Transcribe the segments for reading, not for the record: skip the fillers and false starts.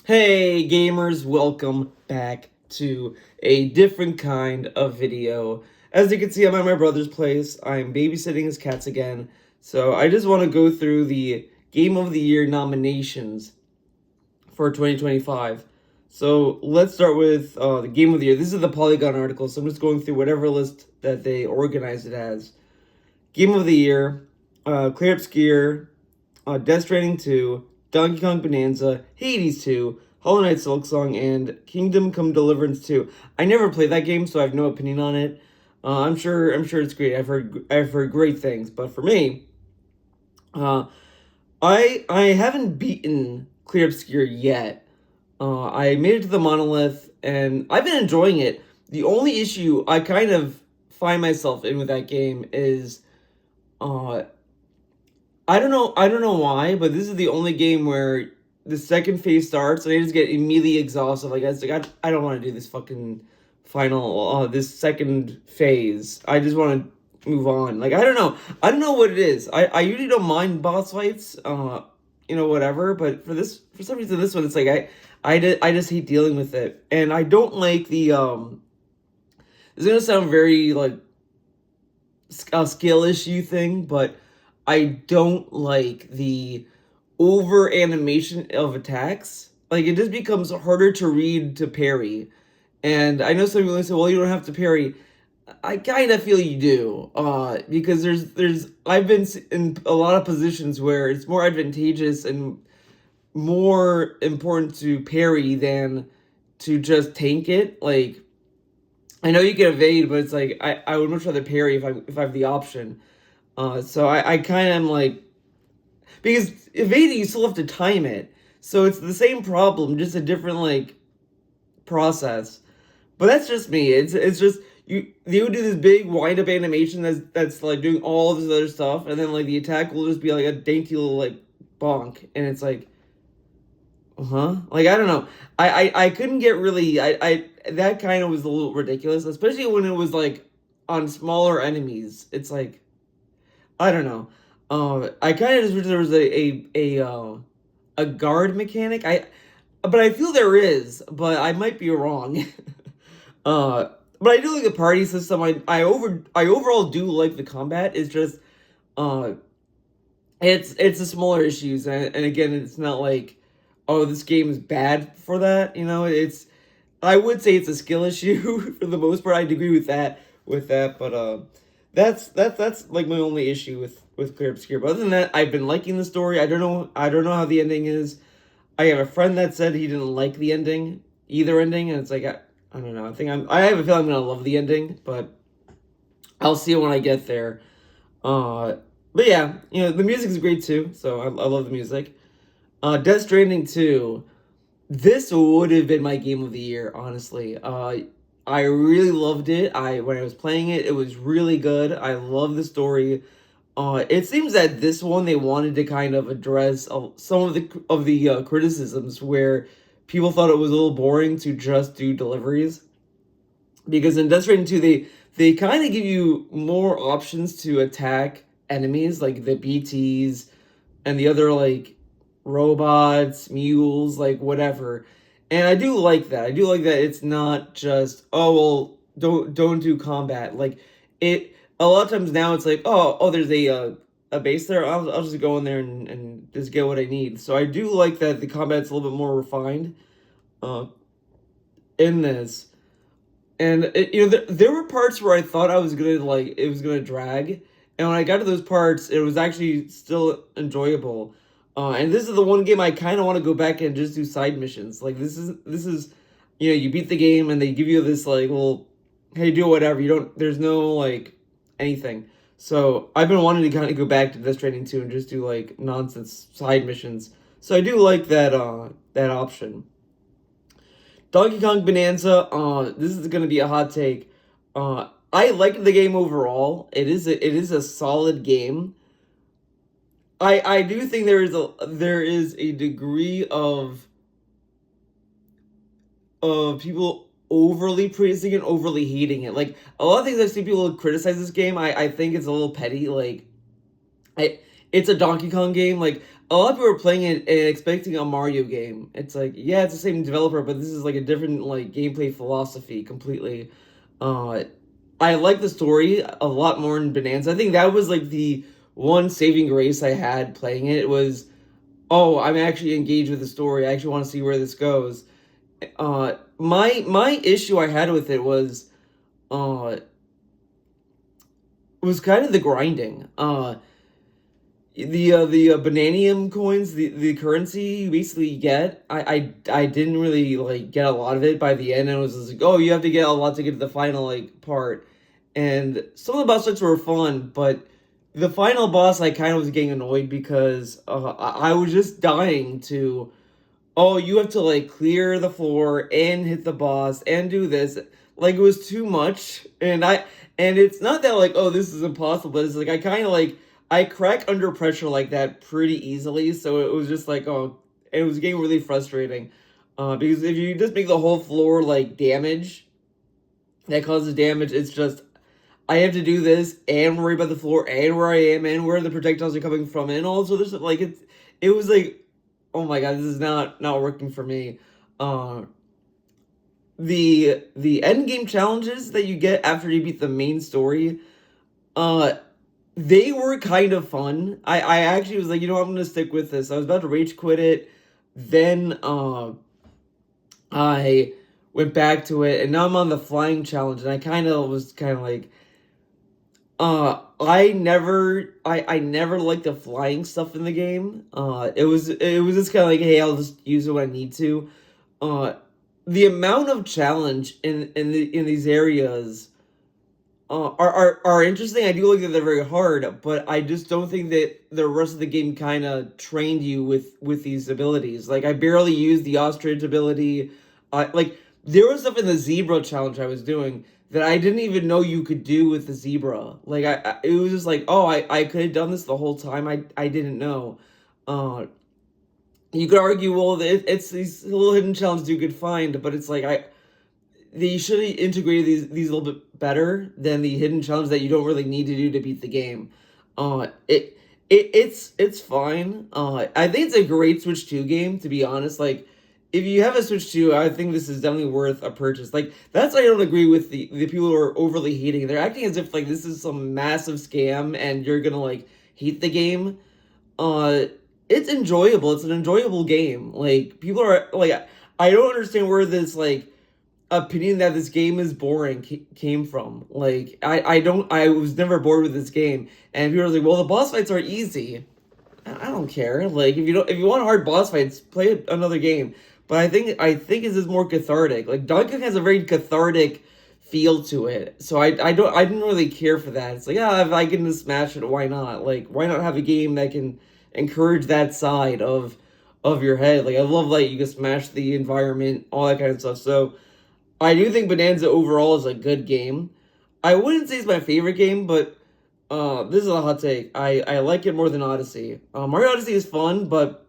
Hey gamers, welcome back to a different kind of video. As you can see, I'm at my brother's place. I'm babysitting his cats again. So I just want to go through the Game of the Year nominations for 2025. So let's start with the Game of the Year. This is the Polygon article, so I'm just going through whatever list that they organized it as. Game of the Year, Clear Obscure, Death Stranding 2, Donkey Kong Bonanza, Hades 2, Hollow Knight Silksong, and Kingdom Come Deliverance 2. I never played that game, so I have no opinion on it. I'm sure it's great. I've heard great things, but for me, uh, I haven't beaten Clear Obscure yet. I made it to the monolith, and I've been enjoying it. The only issue I kind of find myself in with that game is, uh, I don't know why, but this is the only game where the second phase starts and I just get immediately exhausted. Like I don't want to do this fucking this second phase. I just want to move on. Like I don't know what it is. I usually don't mind boss fights, whatever. But for some reason this one, it's like I just hate dealing with it, and I don't like the. It's gonna sound very like a skill issue thing, but I don't like the over animation of attacks. Like it just becomes harder to read to parry. And I know some people say, "Well, you don't have to parry." I kind of feel you do, because there's I've been in a lot of positions where it's more advantageous and more important to parry than to just tank it. Like I know you can evade, but it's like I would much rather parry if I have the option. So I kind of am like, because evading you still have to time it, so it's the same problem, just a different like process. But that's just me. It's just you would do this big wind up animation that's like doing all of this other stuff, and then like the attack will just be like a dainty little like bonk, and it's like, like I don't know. I couldn't get really I that kind of was a little ridiculous, especially when it was like on smaller enemies. It's like I don't know. I kind of just wish there was a guard mechanic. But I feel there is, but I might be wrong. But I do like the party system. I overall do like the combat. It's just uh, it's the smaller issues, and again, it's not like, oh, this game is bad for that. It's I would say it's a skill issue for the most part. I'd agree with that, but that's like my only issue with Clear Obscure. But other than that, I've been liking the story. I don't know how the ending is. I have a friend that said he didn't like the ending, either ending, and it's like I don't know. I have a feeling I'm gonna love the ending, but I'll see it when I get there. But yeah, the music is great too, so I love the music. Death Stranding 2. This would have been my game of the year, honestly. I really loved it. When I was playing it, it was really good. I love the story. It seems that this one they wanted to kind of address some of the criticisms where people thought it was a little boring to just do deliveries, because in Death Stranding 2 they kind of give you more options to attack enemies like the BTs and the other like robots, mules, like whatever. And I do like that. I do like that it's not just, oh well, don't do combat. Like it a lot of times now it's like, oh there's a base there. I'll just go in there and just get what I need. So I do like that the combat's a little bit more refined uh in this. And there were parts where I thought I was gonna like it was gonna drag, and when I got to those parts, it was actually still enjoyable. And this is the one game I kind of want to go back and just do side missions. Like this is, you beat the game and they give you this like, well, hey, do whatever. You don't. There's no like anything. So I've been wanting to kind of go back to Death Stranding 2 and just do like nonsense side missions. So I do like that option. Donkey Kong Bonanza, this is gonna be a hot take. I like the game overall. It is a solid game. I do think there is a degree of people overly praising it, overly hating it. Like a lot of things I've seen people criticize this game, I think it's a little petty. Like I it's a Donkey Kong game. Like a lot of people are playing it and expecting a Mario game. It's like, yeah, it's the same developer, but this is like a different like gameplay philosophy completely. Uh, I like the story a lot more in Bonanza. I think that was like the one saving grace I had playing it was, oh, I'm actually engaged with the story. I actually want to see where this goes. My issue I had with it uh was kind of the grinding. The Bananium coins, the currency you basically get, I didn't really like get a lot of it by the end, and it was just like, oh, you have to get a lot to get to the final like part. And some of the boss fights were fun, but the final boss I kind of was getting annoyed because I was just dying to, oh, you have to like clear the floor and hit the boss and do this. Like it was too much. And it's not that like, oh, this is impossible, but it's like I kind of like I crack under pressure like that pretty easily. So it was just like, oh, it was getting really frustrating. Because if you just make the whole floor like damage that causes damage, it's just I have to do this and worry about the floor and where I am and where the projectiles are coming from and also there's like it was like, oh my god, this is not working for me. Uh, the end game challenges that you get after you beat the main story, uh, they were kind of fun. I actually was like, you know what, I'm gonna stick with this. I was about to rage quit it, then I went back to it, and now I'm on the flying challenge, and I kind of like, I never liked the flying stuff in the game. It was just kind of like, hey, I'll just use it when I need to. Uh, the amount of challenge in these areas are interesting. I do like that they're very hard, but I just don't think that the rest of the game kind of trained you with these abilities. Like I barely used the ostrich ability. Like there was stuff in the zebra challenge I was doing that I didn't even know you could do with the zebra. Like it was just like, oh, I could have done this the whole time. I didn't know. Uh, you could argue, well, it's these little hidden challenges you could find, but it's like they should have integrated these a little bit better than the hidden challenge that you don't really need to do to beat the game. Uh, it it's fine. I think it's a great Switch 2 game, to be honest. Like, if you have a Switch 2, I think this is definitely worth a purchase. Like, that's why I don't agree with the people who are overly hating it. They're acting as if like this is some massive scam and you're gonna like hate the game. Uh, it's enjoyable. It's an enjoyable game. Like people are like, I don't understand where this like opinion that this game is boring came from. Like I was never bored with this game, and people are like, well, the boss fights are easy. I don't care. Like if you want hard boss fights, play another game. But I think this is more cathartic. Like Donkey Kong has a very cathartic feel to it. So I didn't really care for that. It's like, yeah, if I can just smash it, why not? Like why not have a game that can encourage that side of your head? Like I love like you can smash the environment, all that kind of stuff. So I do think Bonanza overall is a good game. I wouldn't say it's my favorite game, but this is a hot take. I like it more than Odyssey. Mario Odyssey is fun, but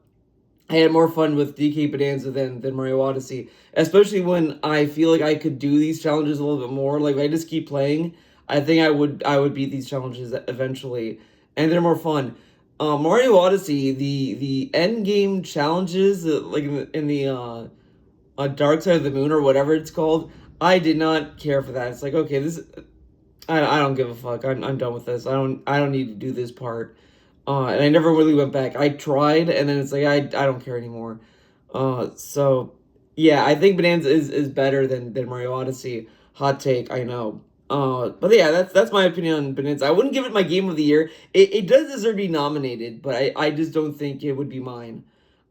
I had more fun with DK Bonanza than Mario Odyssey. Especially when I feel like I could do these challenges a little bit more. Like if I just keep playing, I think I would beat these challenges eventually, and they're more fun. Mario Odyssey, the end game challenges, like in the Dark Side of the Moon or whatever it's called, I did not care for that. It's like, okay, this I don't give a fuck. I'm done with this. I don't need to do this part. And I never really went back. I tried, and then it's like I don't care anymore. So yeah, I think Bonanza is better than Mario Odyssey. Hot take, I know. But yeah, that's my opinion on Bonanza. I wouldn't give it my game of the year. It does deserve to be nominated, but I just don't think it would be mine.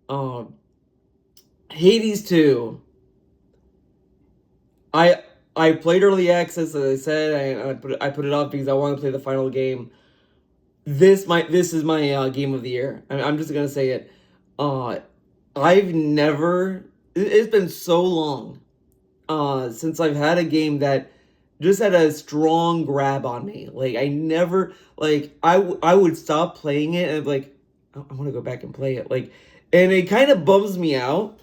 Uh, Hades 2. I I played early access, as I said. I put it off because I want to play the final game. This is my game of the year. I'm just gonna say it. Uh, I've never. It's been so long since I've had a game that just had a strong grab on me. Like I never like I would stop playing it and like I want to go back and play it. Like, and it kind of bums me out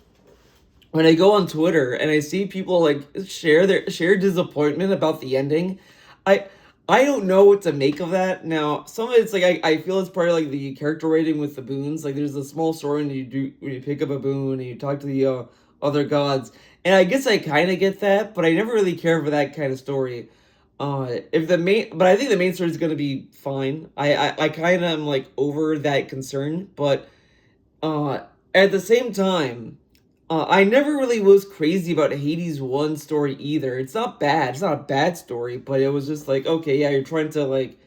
when I go on Twitter and I see people like share disappointment about the ending. I I don't know what to make of that. Now, some of it's like I feel it's part of like the character rating with the boons. Like there's a small story when you pick up a boon and you talk to the other gods. And I guess I kind of get that, but I never really care for that kind of story. If the main, but I think the main story is gonna be fine. I kind of am like over that concern, but uh, at the same time, I never really was crazy about Hades 1 story either. It's not bad. It's not a bad story, but it was just like, okay, yeah, you're trying to like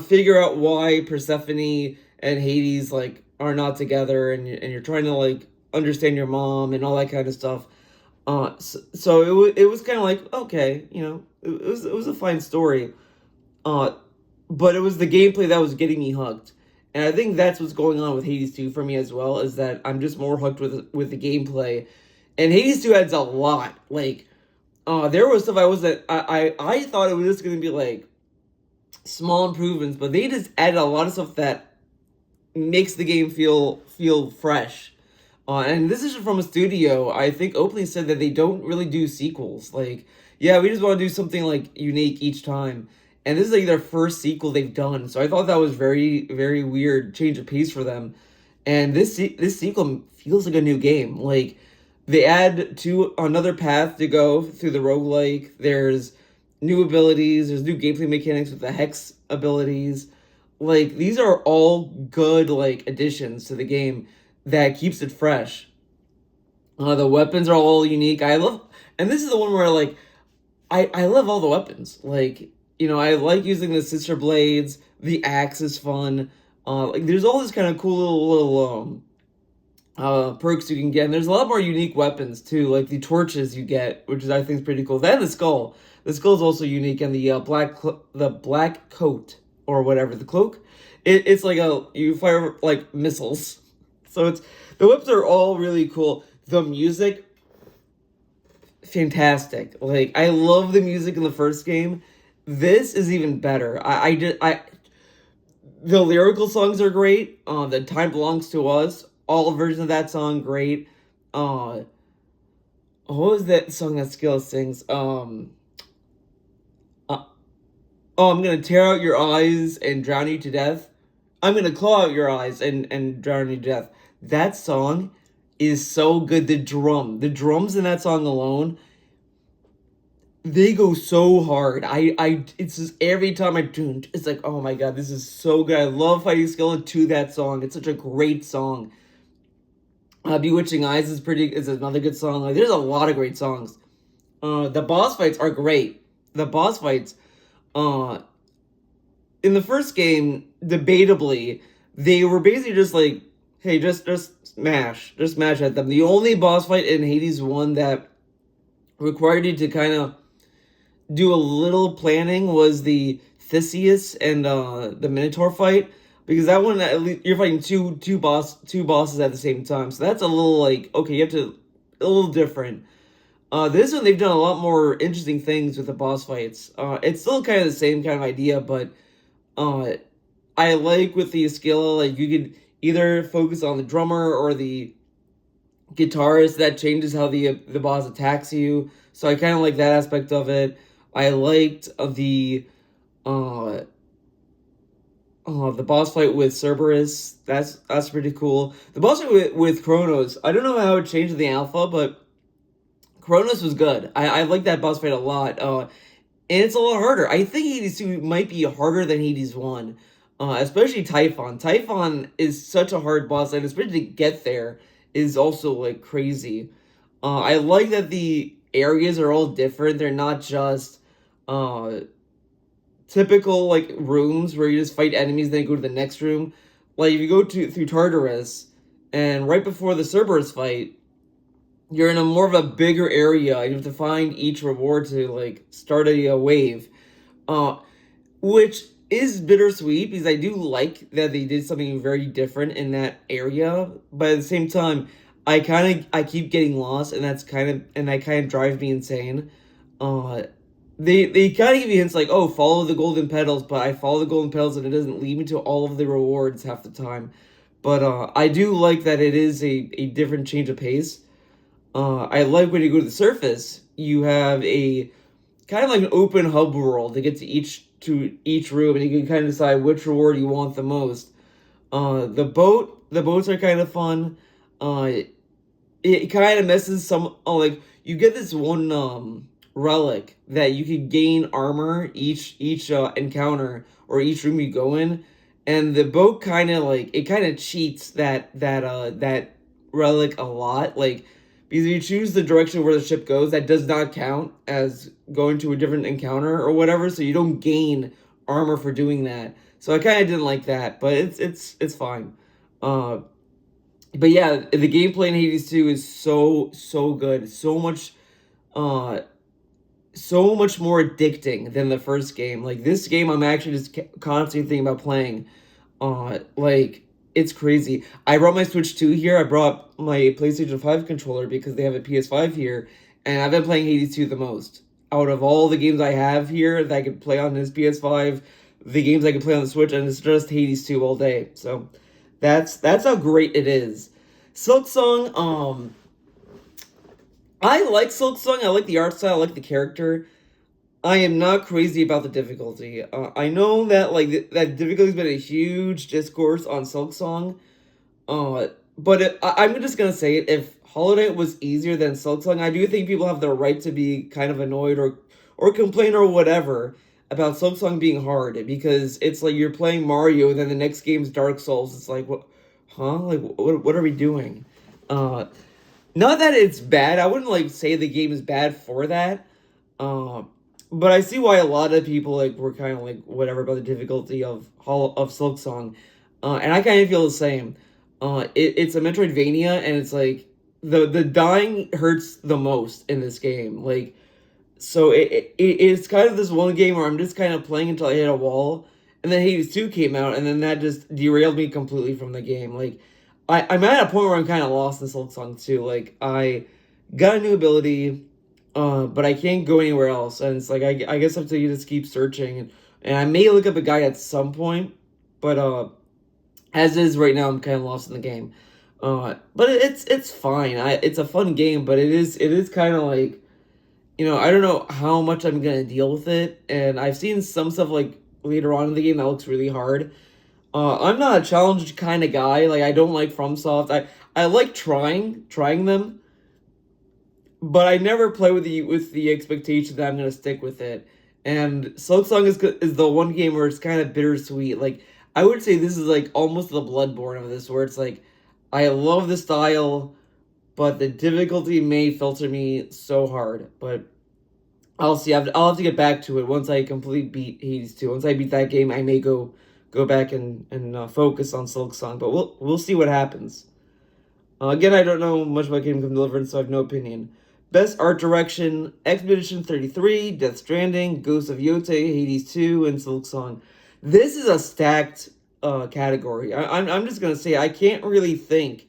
figure out why Persephone and Hades like are not together, and you're trying to like understand your mom and all that kind of stuff. So it was kind of like okay, it was a fine story. Uh, but it was the gameplay that was getting me hooked. And I think that's what's going on with Hades 2 for me as well, is that I'm just more hooked with the gameplay. And Hades 2 adds a lot. Like, there was stuff I wasn't I thought it was just gonna be like small improvements, but they just added a lot of stuff that makes the game feel fresh. And this is from a studio. I think openly said that they don't really do sequels. Like, yeah, we just want to do something like unique each time. And this is like their first sequel they've done. So I thought that was very very weird change of pace for them. And this sequel feels like a new game. Like they add to another path to go through the roguelike. There's new abilities, there's new gameplay mechanics with the hex abilities. Like these are all good like additions to the game that keeps it fresh. The weapons are all unique. I love, and this is the one where like I love all the weapons. Like I like using the sister blades. The axe is fun. Like there's all this kind of cool little perks you can get. And there's a lot more unique weapons too, like the torches you get, which is I think is pretty cool. Then the skull. The skull is also unique, and the the black coat or whatever the cloak. It's like you fire like missiles. So it's the whips are all really cool. The music, fantastic. Like I love the music in the first game. This is even better. I the lyrical songs are great. The Time Belongs to Us, all versions of that song great. Uh, what was that song that Skill sings? Uh, oh, I'm gonna tear out your eyes and drown you to death. I'm gonna claw out your eyes and drown you to death. That song is so good. The drums in that song alone, they go so hard. It's just every time I tune, it's like, oh my god, this is so good. I love Fighting Skeleton to that song. It's such a great song. Bewitching Eyes is another good song. Like, there's a lot of great songs. The boss fights are great. The boss fights, uh, in the first game, debatably, they were basically just like, hey, just smash at them. The only boss fight in Hades 1 that required you to kind of do a little planning was the Theseus and the Minotaur fight, because that one at least you're fighting two bosses at the same time. So that's a little like okay, you have to a little different. This one they've done a lot more interesting things with the boss fights. It's still kind of the same kind of idea, but uh, I like with the skill like you could either focus on the drummer or the guitarist. That changes how the boss attacks you. So I kind of like that aspect of it. I liked uh the boss fight with Cerberus. That's pretty cool. The boss fight with Kronos. I don't know how it changed in the alpha, but Kronos was good. I like that boss fight a lot. And it's a lot harder. I think Hades 2 might be harder than Hades 1. Especially Typhon. Typhon is such a hard boss, and especially to get there is also like crazy. I like that the areas are all different. They're not just uh typical like rooms where you just fight enemies, then you go to the next room. Like if you go to through Tartarus, and right before the Cerberus fight, you're in a more of a bigger area. You have to find each reward to like start a wave, uh, which is bittersweet because I do like that they did something very different in that area. But at the same time, I keep getting lost, and that kind of drives me insane. Uh, they kind of give you hints like, oh, follow the golden petals, but I follow the golden petals and it doesn't lead me to all of the rewards half the time. But I do like that it is a different change of pace. I like when you go to the surface, you have kind of like an open hub world to get to each room, and you can kind of decide which reward you want the most. The boats are kind of fun. It kind of messes some. Oh, like you get this one relic that you can gain armor each encounter or each room you go in, and the boat kind of like it kind of cheats that relic a lot. Like because if you choose the direction where the ship goes, that does not count as going to a different encounter or whatever. So you don't gain armor for doing that. So I kind of didn't like that, but it's fine. Uh, but yeah, the gameplay in Hades 2 is so good. Uh so much more addicting than the first game. Like this game I'm actually just constantly thinking about playing. Like it's crazy. I brought my Switch 2 here. I brought my PlayStation 5 controller because they have a PS5 here, and I've been playing Hades 2 the most. Out of all the games I have here that I could play on this PS5, the games I could play on the Switch, and it's just Hades 2 all day. So that's how great it is. Silksong, I like Silksong. I like the art style. I like the character. I am not crazy about the difficulty. I know that like that difficulty's been a huge discourse on Silksong. But I'm just gonna say it. If Hollow Knight was easier than Silksong, I do think people have the right to be kind of annoyed or complain or whatever about Silksong being hard because it's like you're playing Mario, then the next game's Dark Souls. It's like what, huh? Like what are we doing? Uh, Not that it's bad. I wouldn't like say the game is bad for that. Um, but I see why a lot of people like were kind of like whatever about the difficulty of Silksong, and I kind of feel the same. It's a Metroidvania, and it's like the dying hurts the most in this game. Like so, it's kind of this one game where I'm just kind of playing until I hit a wall, and then Hades 2 came out, and then that just derailed me completely from the game. Like I'm at a point where I'm kind of lost in Silksong too. Like I got a new ability. But I can't go anywhere else, and it's like I guess I have to just keep searching, and I may look up a guide at some point, but as is right now, I'm kind of lost in the game. But it's fine. It's a fun game, but it is kind of like I don't know how much I'm gonna deal with it, and I've seen some stuff like later on in the game that looks really hard. I'm not a challenge kind of guy. Like I don't like FromSoft. I like trying them, but I never play with the expectation that I'm gonna stick with it. And Silksong is the one game where it's kind of bittersweet. Like I would say this is like almost the Bloodborne of this, where it's like I love the style, but the difficulty may filter me so hard. But I'll see. I'll have to get back to it once I complete beat Hades 2. Once I beat that game, I may go back and focus on Silksong. But we'll see what happens. Again, I don't know much about Kingdom Come Deliverance, so I have no opinion. Best art direction: Expedition 33, Death Stranding, Ghost of Yote, Hades 2, and Silksong. This is a stacked category. I'm just gonna say I can't really think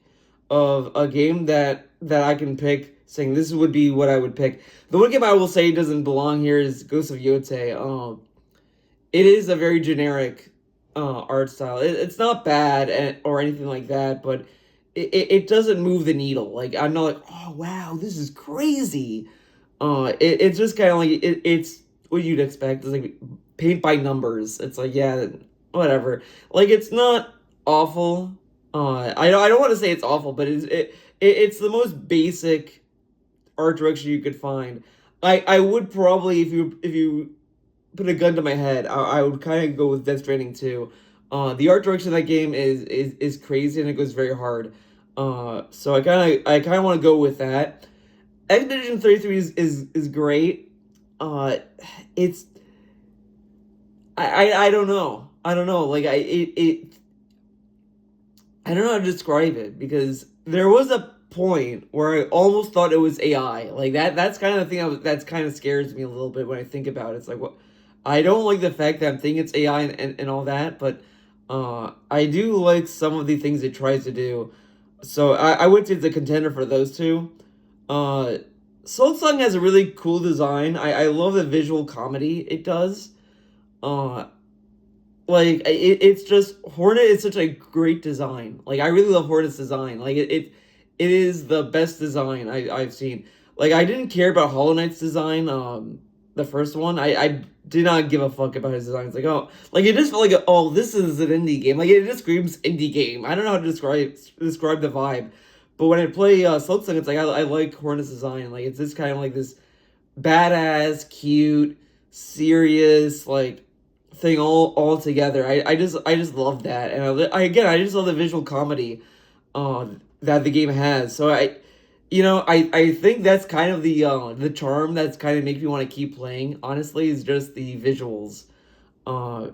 of a game that I can pick saying this would be what I would pick. The one game I will say doesn't belong here is Ghost of Yote. It is a very generic art style. It's not bad or anything like that, but it doesn't move the needle. Like I'm not like, oh wow, this is crazy. It's just kind of like it's what you'd expect. It's like paint by numbers. It's like yeah, whatever. Like it's not awful. I don't want to say it's awful, but it's the most basic art direction you could find. I would probably if you put a gun to my head, I would kind of go with Death Stranding too. The art direction of that game is crazy and it goes very hard. So I kind of want to go with that. Expedition 33 is great. It's I don't know. I don't know. Like I don't know how to describe it because there was a point where I almost thought it was AI. Like that's kind of the thing that's kind of scares me a little bit when I think about it. It's like what I don't like the fact that I'm thinking it's AI and all that, but I do like some of the things it tries to do. So I would say it's a contender for those two. Uh Silksong has a really cool design. I love the visual comedy it does. Uh like it's just Hornet is such a great design. Like I really love Hornet's design. Like it is the best design I've seen. Like I didn't care about Hollow Knight's design. the first one, I did not give a fuck about his design. It's like, oh, like it just felt like, oh, this is an indie game. Like it just screams indie game. I don't know how to describe the vibe, but when I play Silksong, it's like I like Hornet's design. Like it's this kind of like this badass, cute, serious like thing all together. I just love that, and I just love the visual comedy, that the game has. So I think that's kind of the charm that's kind of makes me want to keep playing. Honestly, is just the visuals. Uh,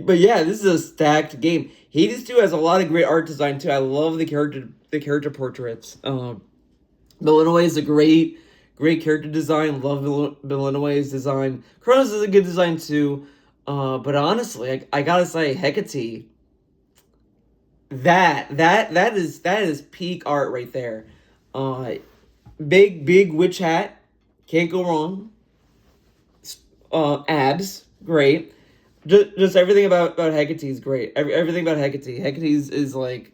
but yeah, this is a stacked game. Hades 2 has a lot of great art design too. I love the character portraits. Villeneuve is a great character design. Love Villeneuve's design. Chronos is a good design too. But honestly, I gotta say, Hecate, that is peak art right there. Uh, big witch hat, can't go wrong. Abs, great. Just everything about Hecate is great. Everything about Hecate. Hecate is like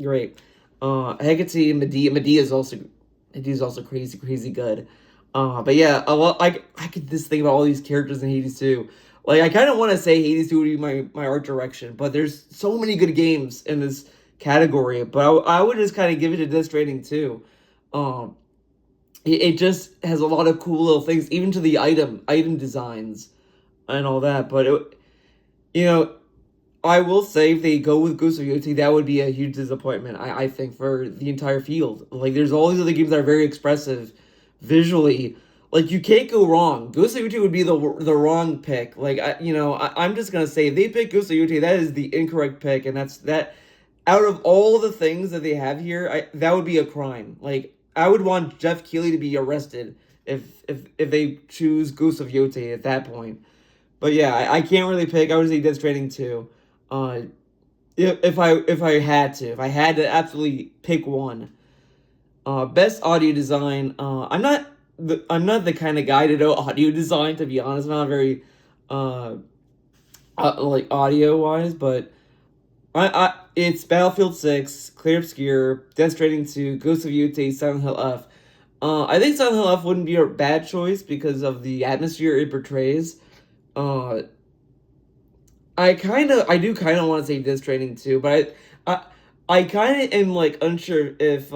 great. Hecate, Medea is also crazy good. But yeah, a lot. I could just think about all these characters in Hades too. Like I kind of want to say Hades 2 would be my art direction, but there's so many good games in this category. But I would just kind of give it to Death Stranding too. Um, it just has a lot of cool little things, even to the item designs and all that. But you know, I will say if they go with Ghost of Yoti, that would be a huge disappointment. I think for the entire field. Like there's all these other games that are very expressive visually. Like you can't go wrong. Ghost of Yoti would be the wrong pick. Like I'm just gonna say if they pick Ghost of Yoti, that is the incorrect pick, and that's that. Out of all the things that they have here, that would be a crime. Like I would want Jeff Keighley to be arrested if they choose Ghost of Yoti at that point. But yeah, I can't really pick. I would say Death Stranding 2. Uh, if I had to absolutely pick one. Best audio design. I'm not the kind of guy to know audio design. To be honest, I'm not very uh, like audio wise, but it's Battlefield 6, Clear Obscure, Death Stranding 2, Ghost of Yute, Silent Hill F. I think Silent Hill F wouldn't be a bad choice because of the atmosphere it portrays. Uh, I do kind of want to say Death Stranding too, but I kind of am like unsure if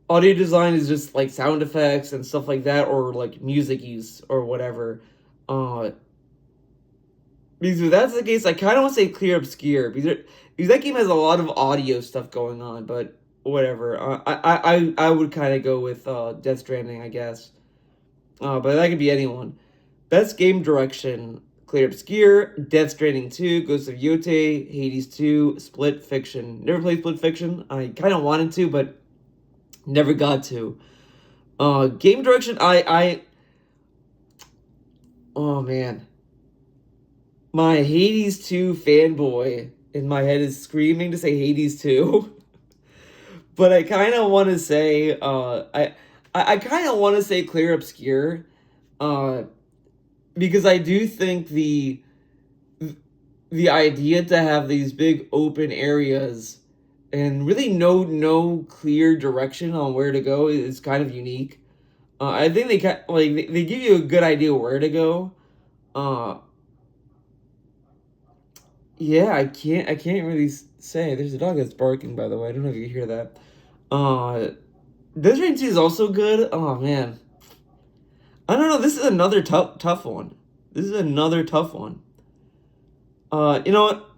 audio design is just like sound effects and stuff like that, or like music use or whatever. Uh, because if that's the case, I kind of want to say Clear Obscure because that game has a lot of audio stuff going on, but whatever. I would kind of go with Death Stranding, I guess. But that could be anyone. Best game direction: Clear Obscure, Death Stranding 2, Ghost of Yotei, Hades 2, Split Fiction. Never played Split Fiction. I kind of wanted to, but never got to. Game direction, oh man. My Hades 2 fanboy in my head is screaming to say Hades 2. But I kind of want to say, I kind of want to say Clear Obscure. Uh, because I do think the idea to have these big open areas and really no clear direction on where to go is kind of unique. I think they give you a good idea where to go. Uh, yeah, I can't really say. There's a dog that's barking, by the way. I don't know if you can hear that. Uh, this Rain 2 is also good. Oh man, I don't know. This is another tough one. This is another tough one. You know what?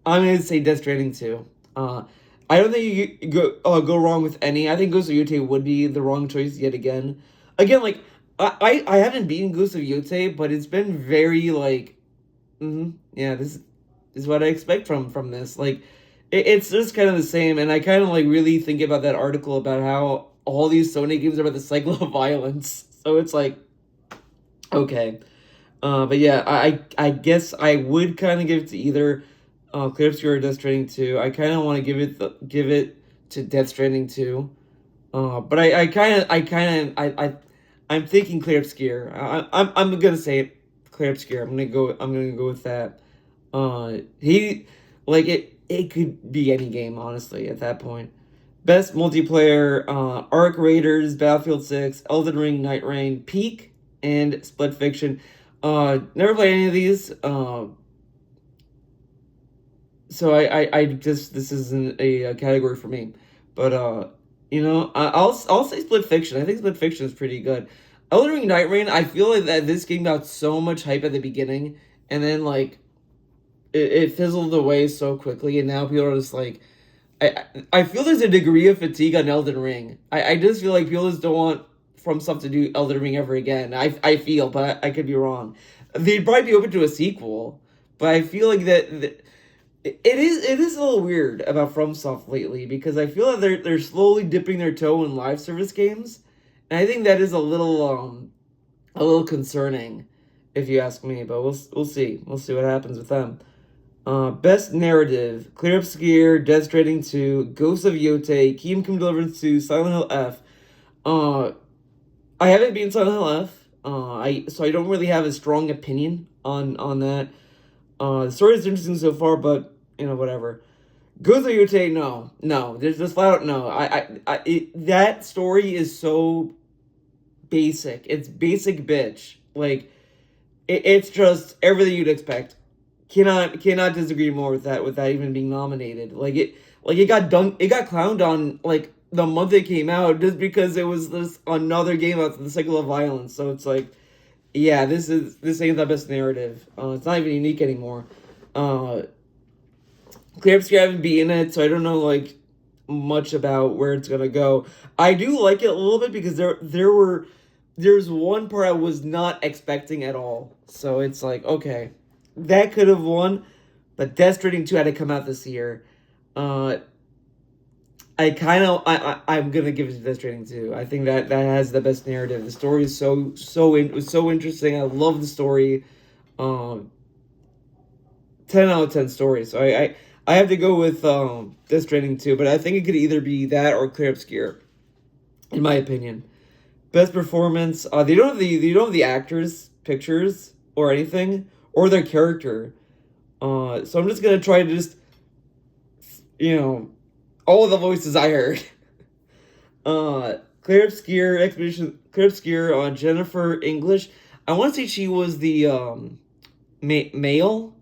I'm gonna say Death Stranding 2. I don't think you go wrong with any. I think Ghost of Yotei would be the wrong choice yet again. Again, like I haven't beaten Ghost of Yotei, but it's been very like, yeah, this is what I expect from this. Like, it's just kind of the same, and I kind of like really think about that article about how all these Sony games are about the cycle of violence. So it's like, okay. But yeah, I guess I would kind of give it to either Clear Obscure or Death Stranding 2. I kind of want to give it to Death Stranding 2. But I'm thinking Clear Obscure. I'm gonna say it, Clear Obscure. I'm gonna go with that. He like it could be any game honestly at that point. Best multiplayer, Arc Raiders, Battlefield 6, Elden Ring, Night Rain, Peak, and Split Fiction. Never played any of these. So I just this isn't a category for me. But I'll say Split Fiction. I think Split Fiction is pretty good. Elden Ring Night Rain, I feel like that this game got so much hype at the beginning, and then like it fizzled away so quickly, and now people are just like, I feel there's a degree of fatigue on Elden Ring. I just feel like people just don't want From Stuff to do Elden Ring ever again. I feel, but I could be wrong. They'd probably be open to a sequel, but I feel like that it is a little weird about FromSoft lately because I feel that they're slowly dipping their toe in live service games, and I think that is a little concerning, if you ask me. But we'll see what happens with them. Best narrative: Clear Obscure, Death Stranding 2, Ghosts of Yotei, Kingdom Deliverance 2, Silent Hill F. Uh, I haven't beaten Silent Hill F. I don't really have a strong opinion on that. The story is interesting so far, but whatever. Ghosts of Yotei, no, there's just flat out no. That story is so basic. It's basic bitch. Like it's just everything you'd expect. Cannot disagree more with that without even being nominated. It got done. It got clowned on like the month it came out just because it was this another game about the cycle of violence. So it's like, yeah, this ain't the best narrative. It's not even unique anymore. Clear Obscure, I haven't beaten it, so I don't know like much about where it's gonna go. I do like it a little bit because there's one part I was not expecting at all. So it's like, okay, that could have won, but Death Stranding 2 had to come out this year. Uh, I'm gonna give it to Death Stranding 2. I think that has the best narrative. The story is so interesting. I love the story. Um, 10 out of 10 story. So I have to go with Death Stranding 2, but I think it could either be that or Clear Obscure, in my opinion. Best performance. They don't have the actors pictures or anything or their character. So I'm just gonna try to just you know all of the voices I heard. Clear Obscure Expedition. Clear Obscure on Jennifer English. I want to say she was the male.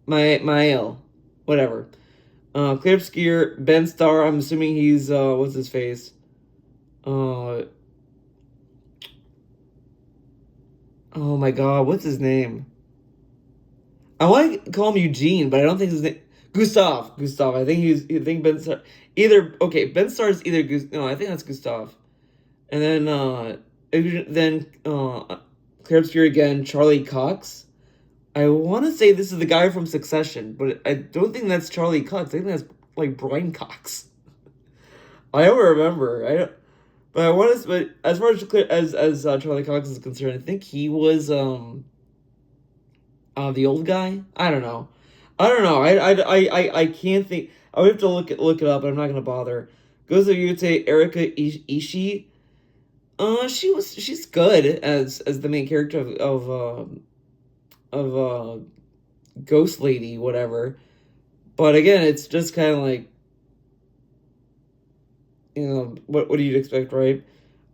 Mael, whatever. Clear Obscure Ben Starr. I'm assuming he's what's his face. Uh, oh my God, what's his name? I want to call him Eugene, but I don't think his name. Gustav. Gustav. I think Ben Starr. Either okay. Ben Starr is either no. I think that's Gustav. And then Clear Obscure again. Charlie Cox. I want to say this is the guy from Succession, but I don't think that's Charlie Cox. I think that's like Brian Cox. I don't remember. I don't. But I want to. But as far as Charlie Cox is concerned, I think he was the old guy. I don't know. I don't know. I can't think. I would have to look it up, but I'm not gonna bother. Goes to Yute Erika Ishii. She's good as the main character of Ghost Lady, whatever. But again, it's just kind of like what do you expect, right?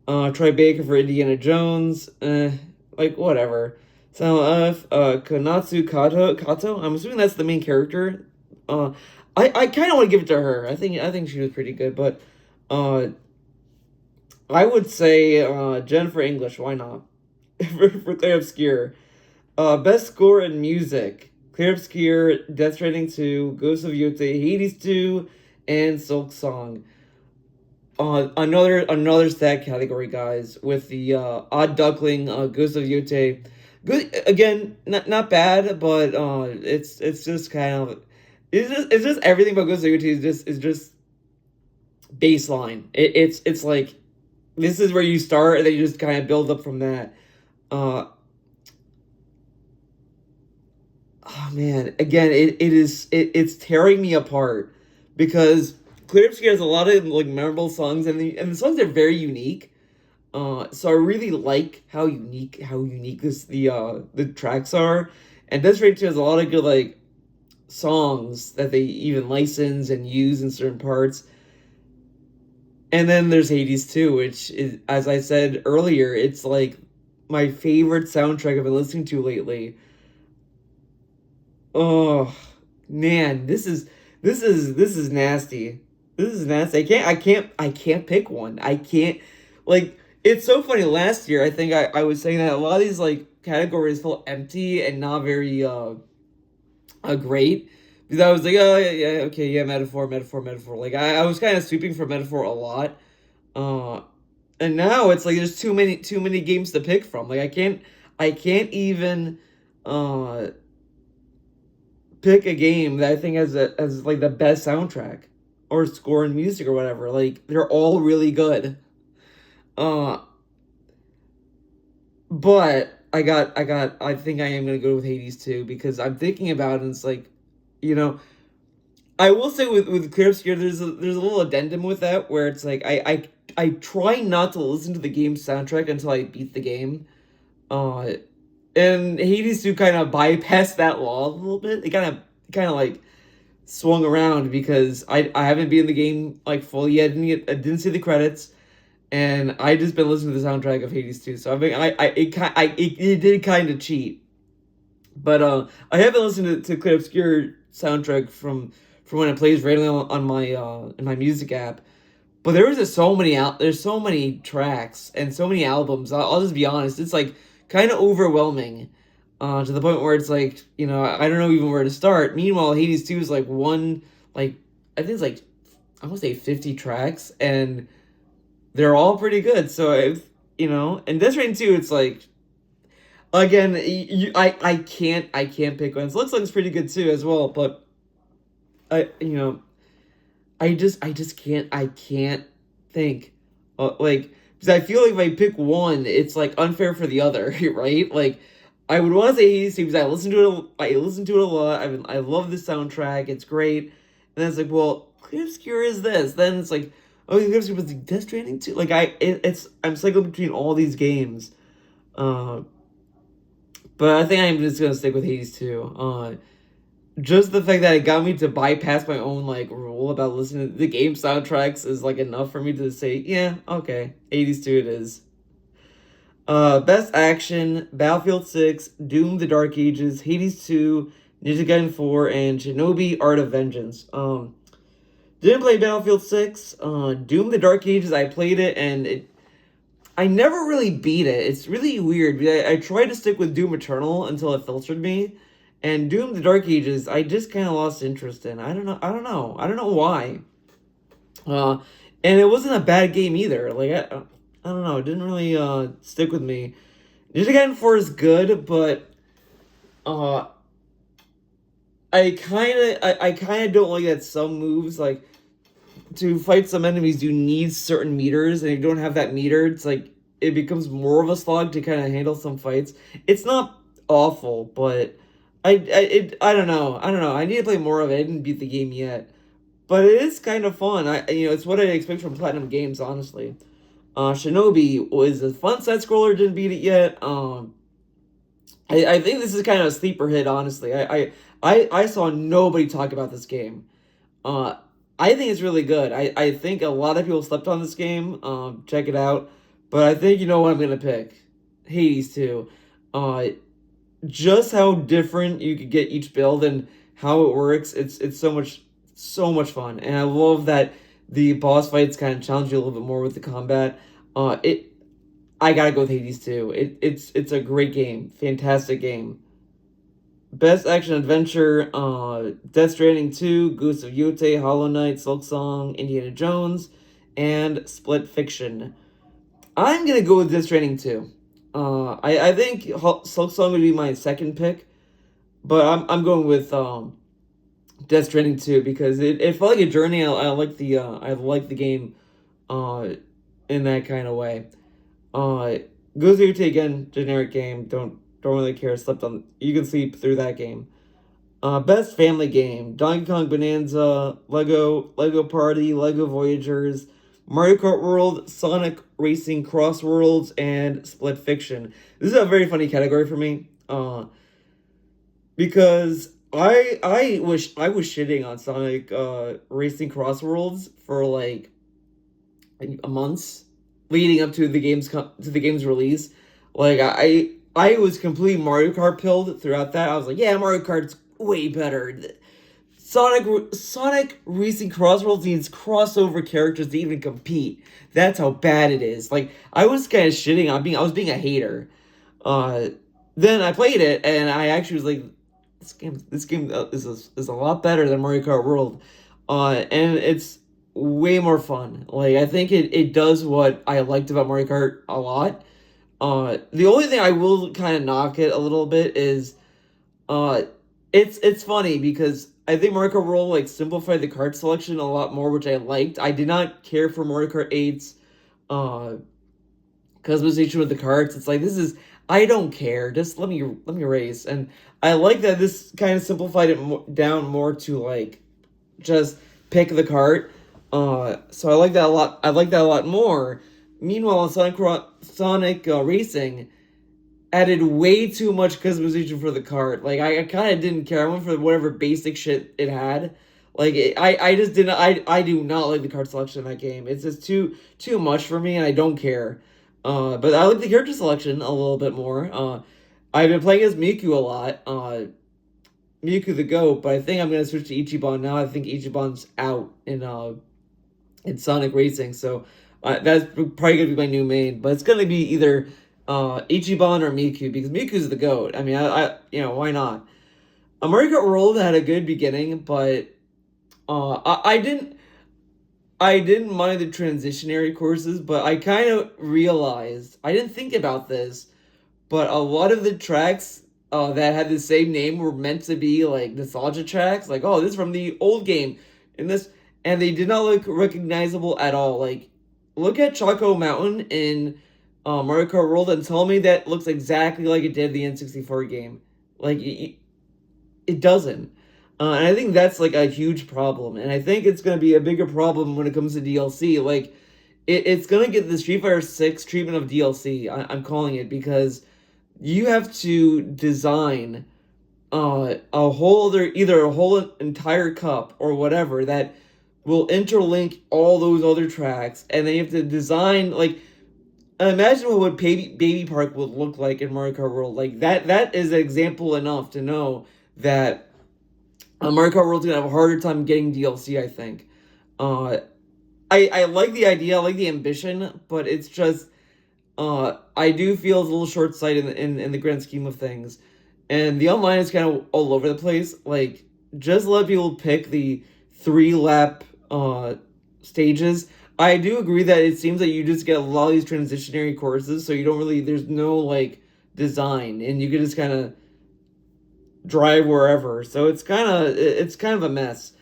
Troy Baker for Indiana Jones, like whatever. So Konatsu Kato. I'm assuming that's the main character. I kind of want to give it to her. I think she was pretty good, but I would say Jennifer English. Why not? for Clear Obscure. Best score in music: Clear Obscure, Death Stranding 2, Ghosts of Yotei, Hades 2, and Silk Song. Another sad category, guys, with the Odd Duckling, Ghosts of Yotei. Good again, not bad, but it's just kind of it's just everything about Ghosts of Yotei is just baseline. It's like this is where you start, and then you just kind of build up from that. Uh, oh man, again, it's tearing me apart because Clear Obscure has a lot of like memorable songs, and the songs are very unique. So I really like how unique the tracks are, and Death Stranding 2 has a lot of good like songs that they even license and use in certain parts. And then there's Hades 2, which is, as I said earlier, it's like my favorite soundtrack I've been listening to lately. Oh man, this is nasty. This is nasty. I can't pick one. I can't like it's so funny. Last year I think I was saying that a lot of these like categories felt empty and not very great. Because I was like, oh yeah, okay, yeah, metaphor, metaphor, metaphor. Like I was kind of sweeping for metaphor a lot. Uh and now it's like there's too many games to pick from. Like I can't even uh pick a game that I think has like the best soundtrack or score and music or whatever. Like they're all really good. Uh but I think I am gonna go with Hades too because I'm thinking about it and it's like, you know, I will say with Clear Obscure there's a little addendum with that where it's like I try not to listen to the game's soundtrack until I beat the game. Uh and Hades 2 kind of bypassed that law a little bit. It kind of like swung around because I haven't been in the game like fully yet. I didn't see the credits, and I just been listening to the soundtrack of Hades 2. So it did kind of cheat, but I haven't listened to Clear Obscure soundtrack from when it plays randomly on my in my music app. But there was just so many out. There's so many tracks and so many albums. I'll just be honest. It's like kind of overwhelming, to the point where it's like I don't know even where to start. Meanwhile, Hades 2 is like like I think it's like I want to say 50 tracks, and they're all pretty good. So if and Death Stranding 2, it's like again, I can't pick one. Looks like it's pretty good too as well, but I I just can't think like because I feel like if I pick one, it's like unfair for the other, right? Like I would want to say Hades because I listen to it a lot. I love the soundtrack. It's great. And then it's like, well, Clear Obscure is this. Then it's like, oh, Clear Obscure was like Death Stranding too. Like I'm cycling between all these games. Uh, but I think I'm just gonna stick with Hades too. Just the fact that it got me to bypass my own like rule about listening to the game soundtracks is like enough for me to say, yeah, okay, 80s 2 it is. Best action: Battlefield 6, Doom: The Dark Ages, Hades 2, Ninja Gaiden 4, and Shinobi: Art of Vengeance. Didn't play Battlefield 6. Doom: The Dark Ages, I played it and I never really beat it. It's really weird. I tried to stick with Doom Eternal until it filtered me, and Doom: The Dark Ages, I just kind of lost interest in. I don't know. I don't know. I don't know why. Uh, and it wasn't a bad game either. Like I don't know. It didn't really stick with me. Ninja Gaiden 4 is good, but uh, I kind of don't like that some moves like to fight some enemies you need certain meters, and if you don't have that meter, it's like it becomes more of a slog to kind of handle some fights. It's not awful, but I don't know. I don't know. I need to play more of it. I didn't beat the game yet, but it is kind of fun. It's what I expect from Platinum Games, honestly. Shinobi was a fun side scroller. Didn't beat it yet. I think this is kind of a sleeper hit, honestly. I saw nobody talk about this game. Uh, I think it's really good. I think a lot of people slept on this game. Check it out. But I think you know what I'm gonna pick. Hades 2. Uh, just how different you could get each build and how it works. It's so much fun, and I love that the boss fights kind of challenge you a little bit more with the combat. It I gotta go with Hades 2. It's a great game, fantastic game. Best action adventure: Death Stranding 2, Ghosts of Yotei, Hollow Knight, Silksong, Indiana Jones, and Split Fiction. I'm gonna go with Death Stranding 2. I think Silksong would be my second pick, but I'm going with Death Stranding 2 because it felt like a journey. I like the game uh in that kind of way. Uh, Ghosts of Yotei, again, generic game. Don't really care. Slept on. You can sleep through that game. Best family game: Donkey Kong Bonanza, Lego Party, Lego Voyagers, Mario Kart World, Sonic Racing Cross Worlds, and Split Fiction. This is a very funny category for me. Because I was shitting on Sonic Racing Cross Worlds for like months leading up to the game's release. Like I was completely Mario Kart pilled throughout that. I was like, yeah, Mario Kart's way better. Sonic Racing Crossworlds needs crossover characters to even compete. That's how bad it is. Like I was kind of shitting on being I was being a hater. Uh, then I played it and I actually was like, this game is a lot better than Mario Kart World. And it's way more fun. Like I think it does what I liked about Mario Kart a lot. The only thing I will kind of knock it a little bit is uh it's funny because I think Mario Kart World like simplified the card selection a lot more, which I liked. I did not care for Mario Kart 8's uh customization with the cards. It's like this is I don't care. Just let me race. And I like that this kind of simplified it down more to like just pick the cart. So I like that a lot. I like that a lot more. Meanwhile, Sonic Racing added way too much customization for the cart. Like I kind of didn't care. I went for whatever basic shit it had. Like I just didn't. I do not like the card selection in that game. It's just too much for me, and I don't care. But I like the character selection a little bit more. I've been playing as Miku a lot. Miku the GOAT, but I think I'm gonna switch to Ichiban now. I think Ichiban's out in Sonic Racing, so that's probably gonna be my new main. But it's gonna be either Ichiban or Miku because Miku's the GOAT. I mean, why not? Mario Kart World had a good beginning, but I didn't mind the transitionary courses, but I kind of realized I didn't think about this, but a lot of the tracks that had the same name were meant to be like nostalgia tracks. Like, oh, this is from the old game, and they did not look recognizable at all. Like, look at Choco Mountain in Mario Kart World and tell me that looks exactly like it did the N64 game. Like, it doesn't. And I think that's like a huge problem. And I think it's going to be a bigger problem when it comes to DLC. Like, it's going to get the Street Fighter 6 treatment of DLC. I'm calling it because you have to design a whole other, either a whole entire cup or whatever that will interlink all those other tracks. And then you have to design, like, imagine what Baby Park would look like in Mario Kart World. Like, that is an example enough to know that Mario Kart World's gonna have a harder time getting DLC, I think. Uh, I like the idea, I like the ambition, but it's just I do feel it's a little short sighted in the grand scheme of things, and the online is kind of all over the place. Like, just let people pick the 3 lap stages. I do agree that it seems that you just get a lot of these transitionary courses, so you don't really there's no like design, and you can just kind of drive wherever. So it's kind of a mess.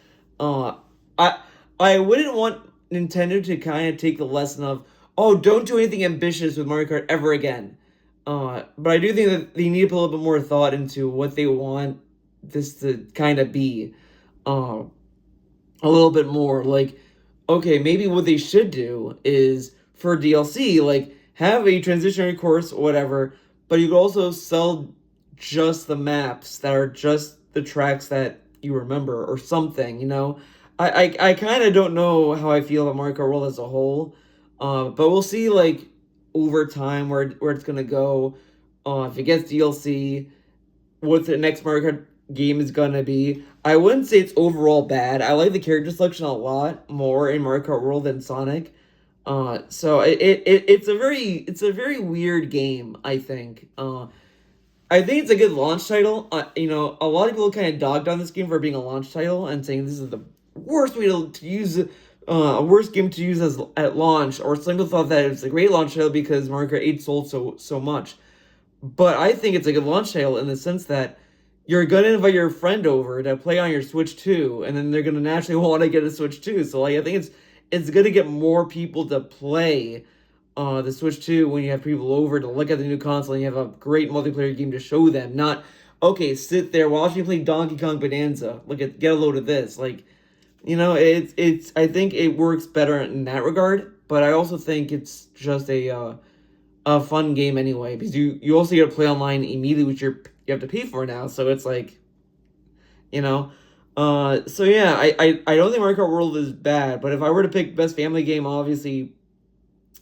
Uh, I I wouldn't want Nintendo to kind of take the lesson of, oh, don't do anything ambitious with Mario Kart ever again. But I do think that they need to put a little bit more thought into what they want this to kind of be. Uh, a little bit more like, okay, maybe what they should do is for DLC, like have a transitionary course, whatever, but you could also sell just the maps that are just the tracks that you remember or something, you know? I kind of don't know how I feel about Mario Kart World as a whole, but we'll see, like, over time where it's gonna go. If it gets DLC, what the next Mario Kart game is gonna be. I wouldn't say it's overall bad. I like the character selection a lot more in Mario Kart World than Sonic. So it's a very weird game, I think. I think it's a good launch title. A lot of people kind of dogged on this game for being a launch title and saying this is the worst way to use a worst game to use as at launch. Or some people thought that it was a great launch title because Mario Kart 8 sold so much. But I think it's a good launch title in the sense that you're gonna invite your friend over to play on your Switch 2, and then they're gonna naturally want to get a Switch 2. So like I think it's gonna get more people to play the Switch 2 when you have people over to look at the new console and you have a great multiplayer game to show them. Not, okay, sit there watch me play Donkey Kong Bonanza. Get a load of this. Like, it's I think it works better in that regard, but I also think it's just a fun game anyway because you also get to play online immediately, which you have to pay for now. So it's like, you know, so yeah, I don't think Mario Kart World is bad, but if I were to pick best family game, obviously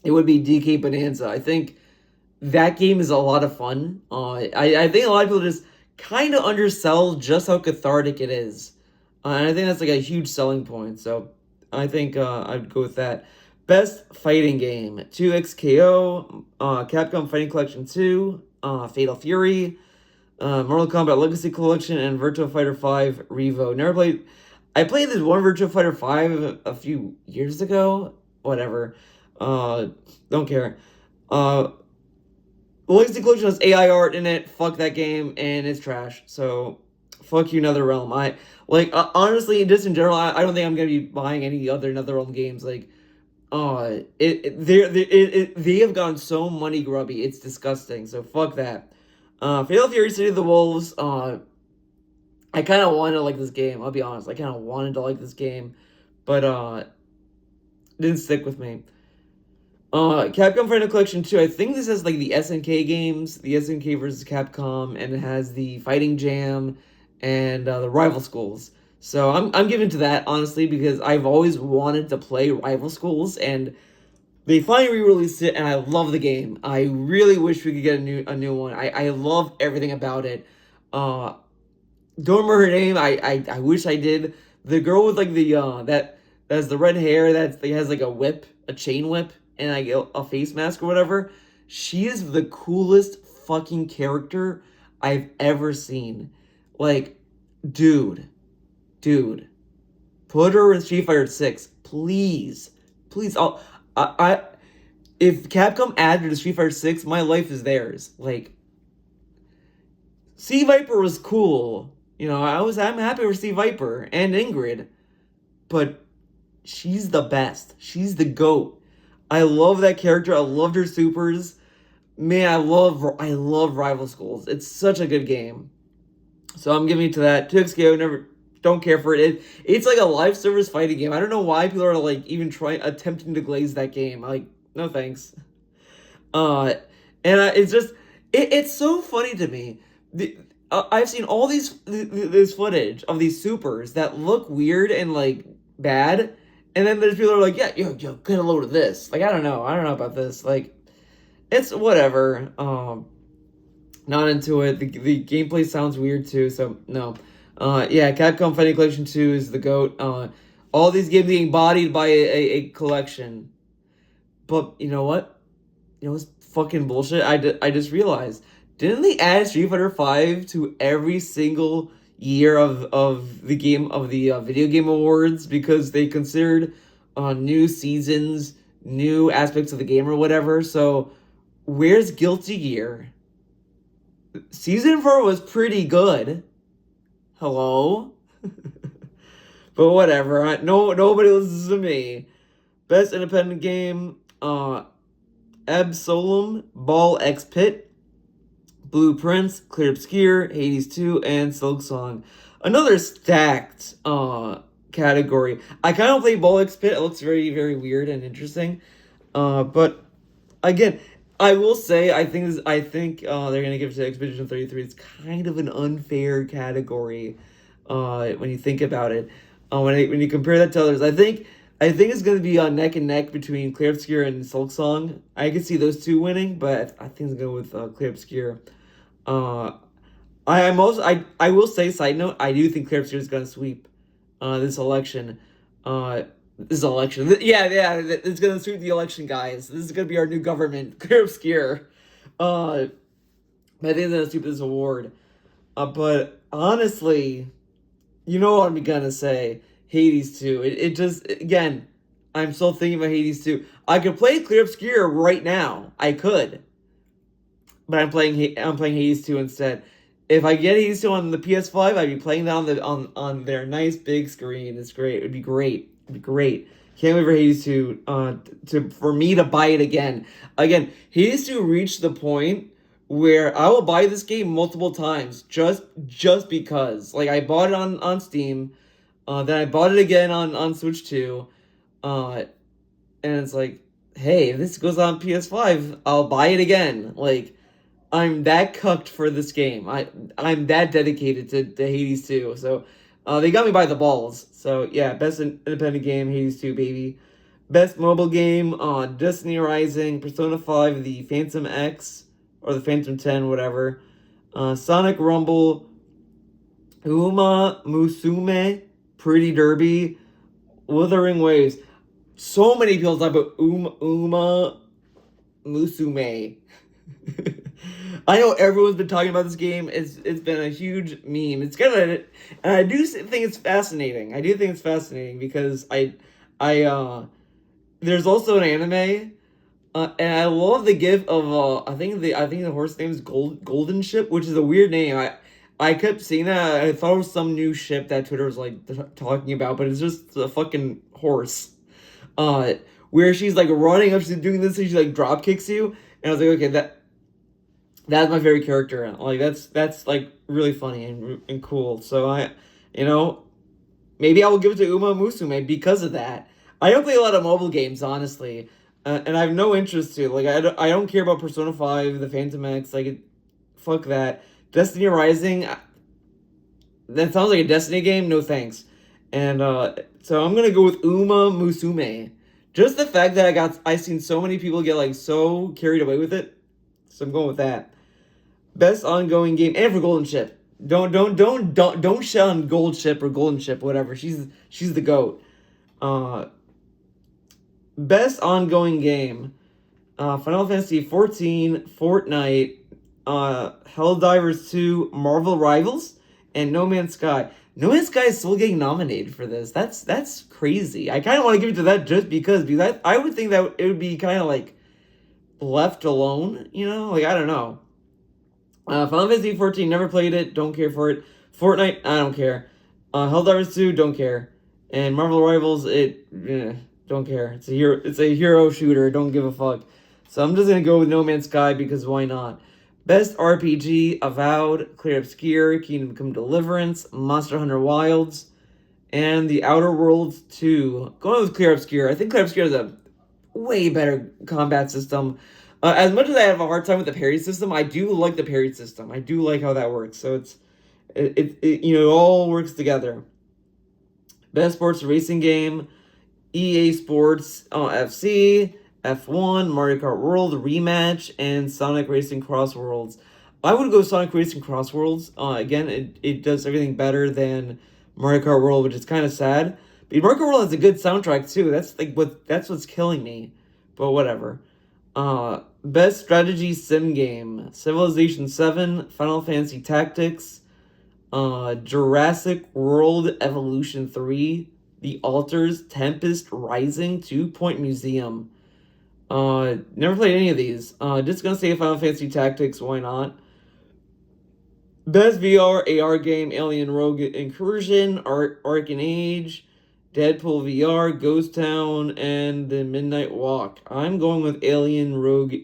it would be DK Bonanza. I think that game is a lot of fun. I think a lot of people just kind of undersell just how cathartic it is. And I think that's like a huge selling point. So I think I'd go with that. Best fighting game: 2XKO, Capcom Fighting Collection 2, Fatal Fury, Mortal Kombat Legacy Collection, and Virtua Fighter 5 Revo. Never played. I played this one Virtua Fighter 5 a few years ago. Whatever. Uh, don't care. Uh, Legacy Collection has AI art in it. Fuck that game, and it's trash. So, fuck you, NetherRealm. I like honestly, just in general, I don't think I'm gonna be buying any other NetherRealm games. Like, they have gone so money grubby. It's disgusting. So fuck that. Fatal Fury City of the Wolves. I kind of wanted to like this game. I'll be honest. I kind of wanted to like this game, but didn't stick with me. Capcom Final Collection 2, I think this has like the SNK games, the SNK versus Capcom, and it has the Fighting Jam and the Rival Schools. So I'm giving to that honestly because I've always wanted to play Rival Schools and they finally re-released it and I love the game. I really wish we could get a new one. I love everything about it. Don't remember her name. I wish I did. The girl with like the that has the red hair that has like a whip, a chain whip, and like a face mask or whatever. She is the coolest fucking character I've ever seen. Like, dude, dude, put her in Street Fighter 6, please, please. I if Capcom added to Street Fighter 6, my life is theirs. Like, C Viper was cool. You know, I'm happy for C Viper and Ingrid, but she's the best. She's the GOAT. I love that character. I loved her supers. Man, I love Rival Schools. It's such a good game. So I'm giving it to that. 2XKO, never don't care for it. It's like a live service fighting game. I don't know why people are like even attempting to glaze that game. Like, no thanks. Uh and it's just it's so funny to me. I've seen all this footage of these supers that look weird and like bad, and then there's people who are like, yeah, yo, get a load of this. Like, I don't know about this. Like, it's whatever. Not into it. The gameplay sounds weird too, so no. Yeah, Capcom Fighting Collection 2 is the GOAT. All these games being bodied by a collection. But you know what? You know what's fucking bullshit? I just realized. Didn't they add Street Fighter 5 to every single year of the video game awards because they considered new seasons, new aspects of the game or whatever? So where's Guilty Gear? Season 4 was pretty good. Hello? But whatever. Nobody listens to me. Best independent game, Absolem, Ball X Pit, Blue Prince, Clear Obscure, Hades 2, and Silksong. Another stacked category. I kind of play Ball X Pit. It looks very, very weird and interesting. But again, I will say I think they're gonna give it to Expedition 33. It's kind of an unfair category when you think about it. When you compare that to others, I think it's gonna be on neck and neck between Clear Obscure and Silksong. I could see those two winning, but I think it's going to go with Clear Obscure. I will say, side note, I do think Clear Obscure is gonna sweep this election. It's gonna sweep the election, guys. This is gonna be our new government, Clear Obscure. I think it's gonna sweep this award. But honestly, you know what I'm gonna say. Hades 2. It just, again, I'm still thinking about Hades 2. I could play Clear Obscure right now. I could. But I'm playing Hades 2 instead. If I get Hades 2 on the PS5, I'd be playing that on their nice big screen. It's great. It'd be great. It'd be great. Can't wait for Hades 2 for me to buy it again. Again, Hades 2 reached the point where I will buy this game multiple times just because. Like, I bought it on Steam. Then I bought it again on Switch 2. And it's like, hey, if this goes on PS5, I'll buy it again. Like, I'm that cucked for this game. I'm that dedicated to Hades 2. So, they got me by the balls. So, yeah, best independent game, Hades 2, baby. Best mobile game, Destiny Rising, Persona 5, the Phantom X, or the Phantom 10, whatever. Sonic Rumble, Uma Musume, Pretty Derby, Wuthering Waves. So many people talk about Uma Musume. I know everyone's been talking about this game. It's been a huge meme. It's kind of, and I do think it's fascinating. I do think it's fascinating because there's also an anime, and I love the gif of I think the horse name is Golden Ship, which is a weird name. I kept seeing that. I thought it was some new ship that Twitter was like talking about, but it's just a fucking horse. Uh, where she's like running up, she's doing this, and she like drop kicks you, and I was like, okay, that's my favorite character. Like that's like really funny and cool. So you know, maybe I will give it to Uma Musume because of that. I don't play a lot of mobile games, honestly, and I have no interest to. Like I don't care about Persona 5, the Phantom X. Like, fuck that. Destiny Rising. That sounds like a Destiny game. No thanks. And so I'm gonna go with Uma Musume. Just the fact that I've seen so many people get like so carried away with it. So I'm going with that. Best ongoing game, and for Golden Ship. Don't shun Gold Ship or Golden Ship, whatever. She's the goat. Uh, best ongoing game, Final Fantasy 14, Fortnite, Helldivers 2, Marvel Rivals, and No Man's Sky. No Man's Sky is still getting nominated for this. That's crazy. I kind of want to give it to that just because I would think that it would be kind of like left alone. Like I don't know. Final Fantasy 14, never played it, don't care for it. Fortnite, I don't care. Helldivers 2, don't care. And Marvel Rivals, don't care. It's a hero shooter, don't give a fuck. So I'm just gonna go with No Man's Sky because why not? Best RPG, Avowed, Clear Obscure, Kingdom Come Deliverance, Monster Hunter Wilds, and The Outer Worlds 2. Going with Clear Obscure. I think Clear Obscure has a way better combat system. As much as I have a hard time with the parry system, I do like the parry system. I do like how that works. So it all works together. Best sports racing game, EA Sports FC, F1, Mario Kart World Rematch, and Sonic Racing Cross Worlds. I would go Sonic Racing Cross Worlds. Again, it does everything better than Mario Kart World, which is kind of sad. But Mario Kart World has a good soundtrack too. That's what's killing me. But whatever. Best strategy sim game, Civilization 7, Final Fantasy Tactics, Jurassic World Evolution 3, The Alters, Tempest Rising, 2 Point Museum. Never played any of these. Just gonna say Final Fantasy Tactics, why not? Best VR AR game, Alien Rogue Incursion, Arcane Age, Deadpool VR, Ghost Town, and The Midnight Walk. I'm going with Alien Rogue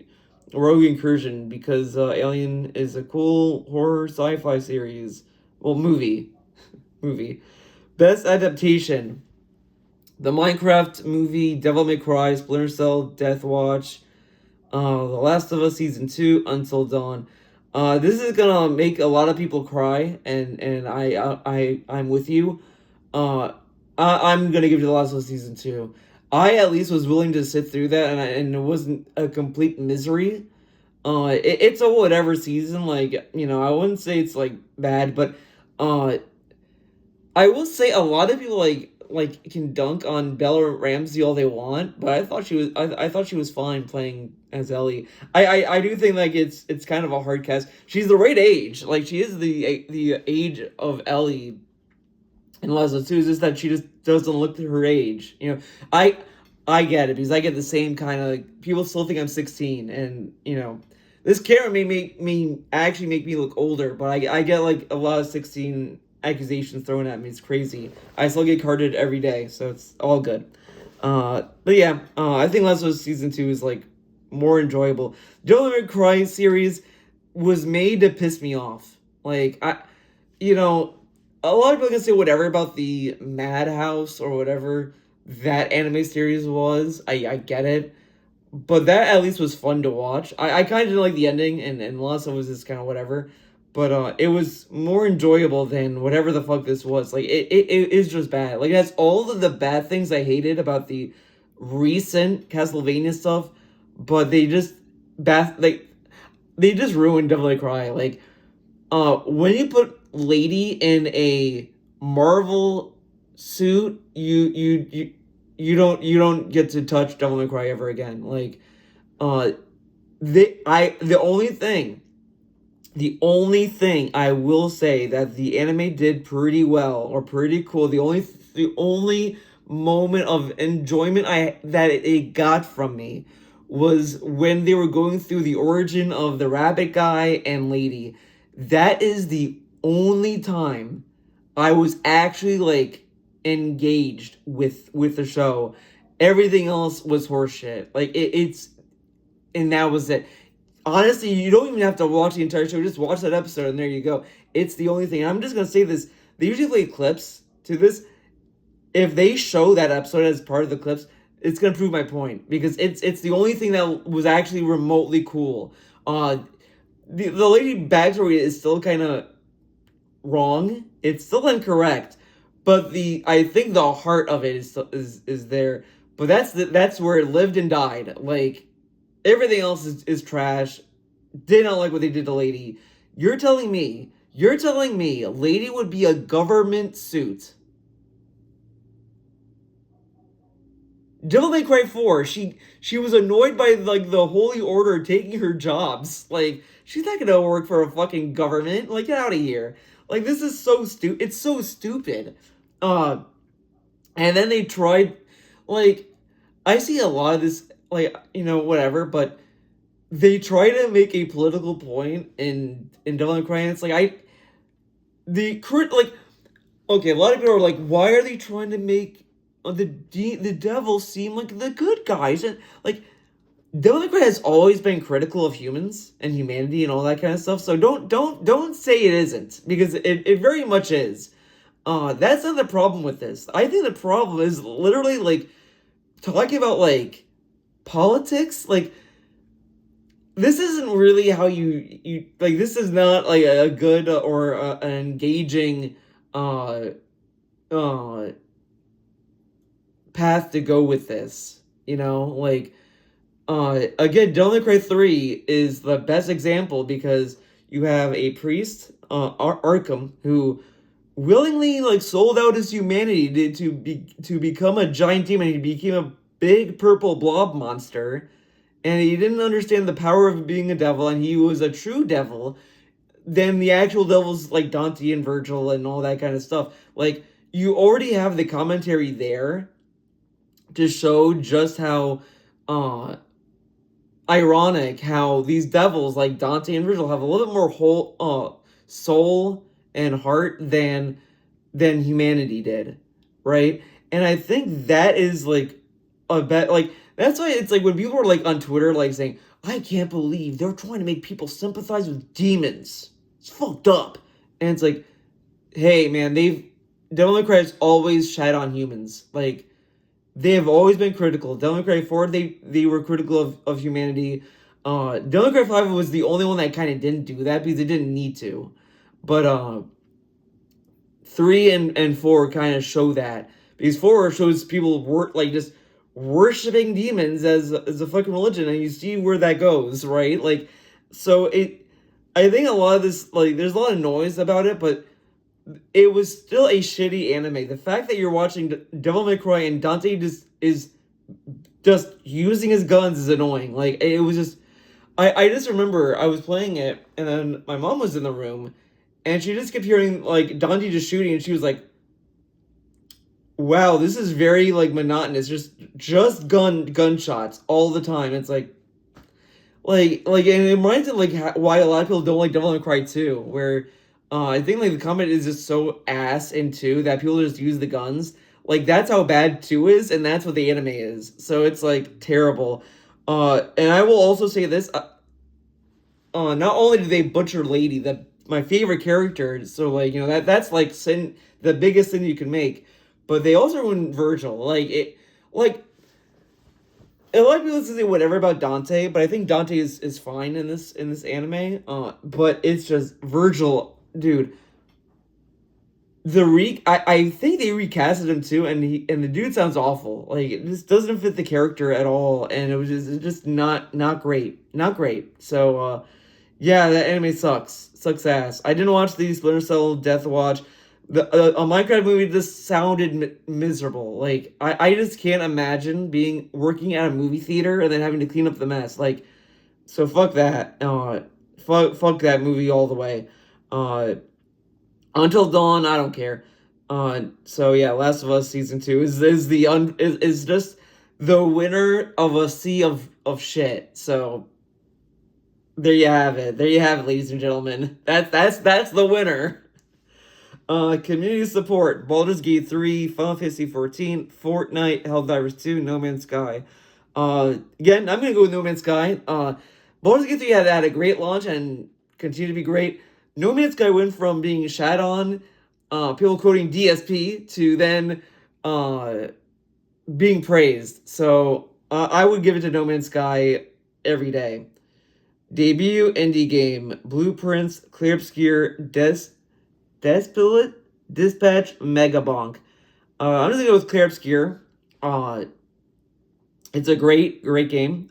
Incursion because Alien is a cool horror sci-fi series. Well, movie. Best adaptation. The Minecraft movie, Devil May Cry, Splinter Cell, Death Watch, The Last of Us Season 2, Until Dawn. This is gonna make a lot of people cry, and I'm with you. I'm gonna give you The Last of Us Season 2. I at least was willing to sit through that, and it wasn't a complete misery. It's a whatever season. Like, I wouldn't say it's like bad, but I will say a lot of people like can dunk on Bella Ramsey all they want, but I thought she was fine playing as Ellie. I do think like it's kind of a hard cast. She's the right age. Like she is the age of Ellie in Last of Us 2. Is just that she just doesn't look her age. I get it because I get the same kind of people still think I'm 16, and this camera may make me look older, but I get like a lot of 16 accusations thrown at me. It's crazy. I still get carded every day, so it's all good. But yeah, I think Last of Us Season 2 is like more enjoyable. Devil May Cry series was made to piss me off. Like a lot of people can say whatever about the Madhouse or whatever that anime series was. I get it. But that at least was fun to watch. I kind of didn't like the ending, and Last of Us is kind of whatever. But it was more enjoyable than whatever the fuck this was. Like, it is just bad. Like, it has all of the bad things I hated about the recent Castlevania stuff, but they just they just ruined Devil May Cry. Like, when you put Lady in a Marvel suit, you don't get to touch Devil May Cry ever again. Like, uh, the only thing I will say that the anime did pretty well or pretty cool, the only moment of enjoyment that it got from me was when they were going through the origin of the rabbit guy and lady. That is the only time I was actually like engaged with the show. Everything else was horseshit. Like it's and that was it. Honestly, you don't even have to watch the entire show. Just watch that episode, and there you go. It's the only thing. I'm just gonna say this: they usually play clips to this. If they show that episode as part of the clips, it's gonna prove my point because it's the only thing that was actually remotely cool. The lady backstory is still kind of wrong. It's still incorrect, but I think the heart of it is there. But that's where it lived and died. Like everything else is trash. Did not like what they did to Lady. You're telling me Lady would be a government suit. Devil May Cry 4, she was annoyed by like the Holy Order taking her jobs. Like, she's not gonna work for a fucking government. Like, get out of here. Like, this is so stupid. It's so stupid. Uh, and then they tried, like, I see a lot of this, like, whatever, but they try to make a political point in Devil May Cry, and it's like like, okay, a lot of people are like, why are they trying to make the devil seem like the good guys? And like, Devil May Cry has always been critical of humans and humanity and all that kind of stuff. So don't say it isn't, because it very much is. That's not the problem with this. I think the problem is literally like talking about like politics. Like, this isn't really how you like. This is not like a good or an engaging uh uh path to go with this. Like, again, Devil May Cry 3 is the best example because you have a priest, Arkham, who willingly like sold out his humanity to become a giant demon. He became a big purple blob monster, and he didn't understand the power of being a devil, and he was a true devil. Then the actual devils like Dante and Virgil and all that kind of stuff. Like, you already have the commentary there to show just how uh ironic how these devils like Dante and Virgil have a little bit more whole soul and heart than humanity did, right? And I think that is like a bet. Like, that's why it's like when people are like on Twitter like saying, I can't believe they're trying to make people sympathize with demons. It's fucked up. And it's like, hey man, Devil May Cry has always shat on humans. Like, they have always been critical. Devil May Cry 4, they were critical of humanity. Devil May Cry 5 was the only one that kind of didn't do that because they didn't need to. But 3 and 4 kind of show that. Because 4 shows people like just worshiping demons as a fucking religion, and you see where that goes, right? Like, so I think a lot of this, like, there's a lot of noise about it, but it was still a shitty anime. The fact that you're watching Devil May Cry and Dante is just using his guns is annoying. Like, it was just, I just remember I was playing it, and then my mom was in the room, and she just kept hearing like Dante just shooting, and she was like, "Wow, this is very like monotonous. Just gunshots all the time." It's like, and it reminds me of like why a lot of people don't like Devil May Cry 2, where I think like the combat is just so ass in 2 that people just use the guns. Like, that's how bad 2 is, and that's what the anime is. So it's like terrible. And I will also say this: not only did they butcher Lady, that my favorite character, so like that's like the biggest sin you can make, but they also ruined Virgil. Like a lot of people say whatever about Dante, but I think Dante is fine in this anime. But it's just Virgil, dude. I think they recasted him too, and the dude sounds awful. Like it just doesn't fit the character at all, and it's just not great, not great. So yeah, that anime sucks ass. I didn't watch the Splinter Cell Death Watch. The a Minecraft movie just sounded miserable. Like I just can't imagine being working at a movie theater and then having to clean up the mess. Like so fuck that. Fuck that movie all the way. Uh, Until Dawn, I don't care. So yeah, Last of Us season 2 is just the winner of a sea of shit. So there you have it. There you have it, ladies and gentlemen. That's the winner. Community support: Baldur's Gate 3, Final Fantasy 14, Fortnite, Helldivers 2, No Man's Sky. Again, I'm gonna go with No Man's Sky. Baldur's Gate 3 had a great launch and continued to be great. No Man's Sky went from being shat on, people quoting DSP, to then being praised. So I would give it to No Man's Sky every day. Debut indie game: Blueprints, Clear Obscure, Despilate, Dispatch, Megabonk. I'm just gonna go with Clear Obscure. It's a great game.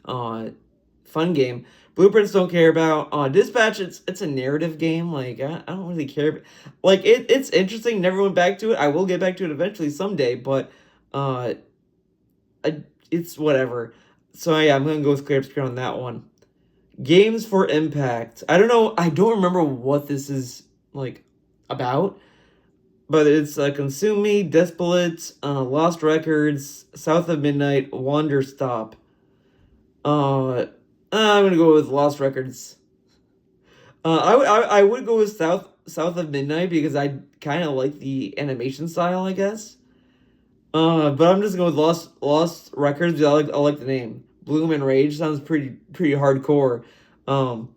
Fun game. Blueprints don't care about. Dispatch, it's a narrative game. Like I don't really care. Like it's interesting. Never went back to it. I will get back to it eventually someday. But uh, it's whatever. So yeah, I'm gonna go with Clear Obscure on that one. Games for Impact. I don't know. I don't remember what this is like about. But it's Consume Me, Despolate, Lost Records, South of Midnight, Wander Stop. I'm gonna go with Lost Records. I would go with South of Midnight because I kind of like the animation style, I guess. But I'm just going with Lost Records because I like the name. Bloom and Rage sounds pretty hardcore. Um,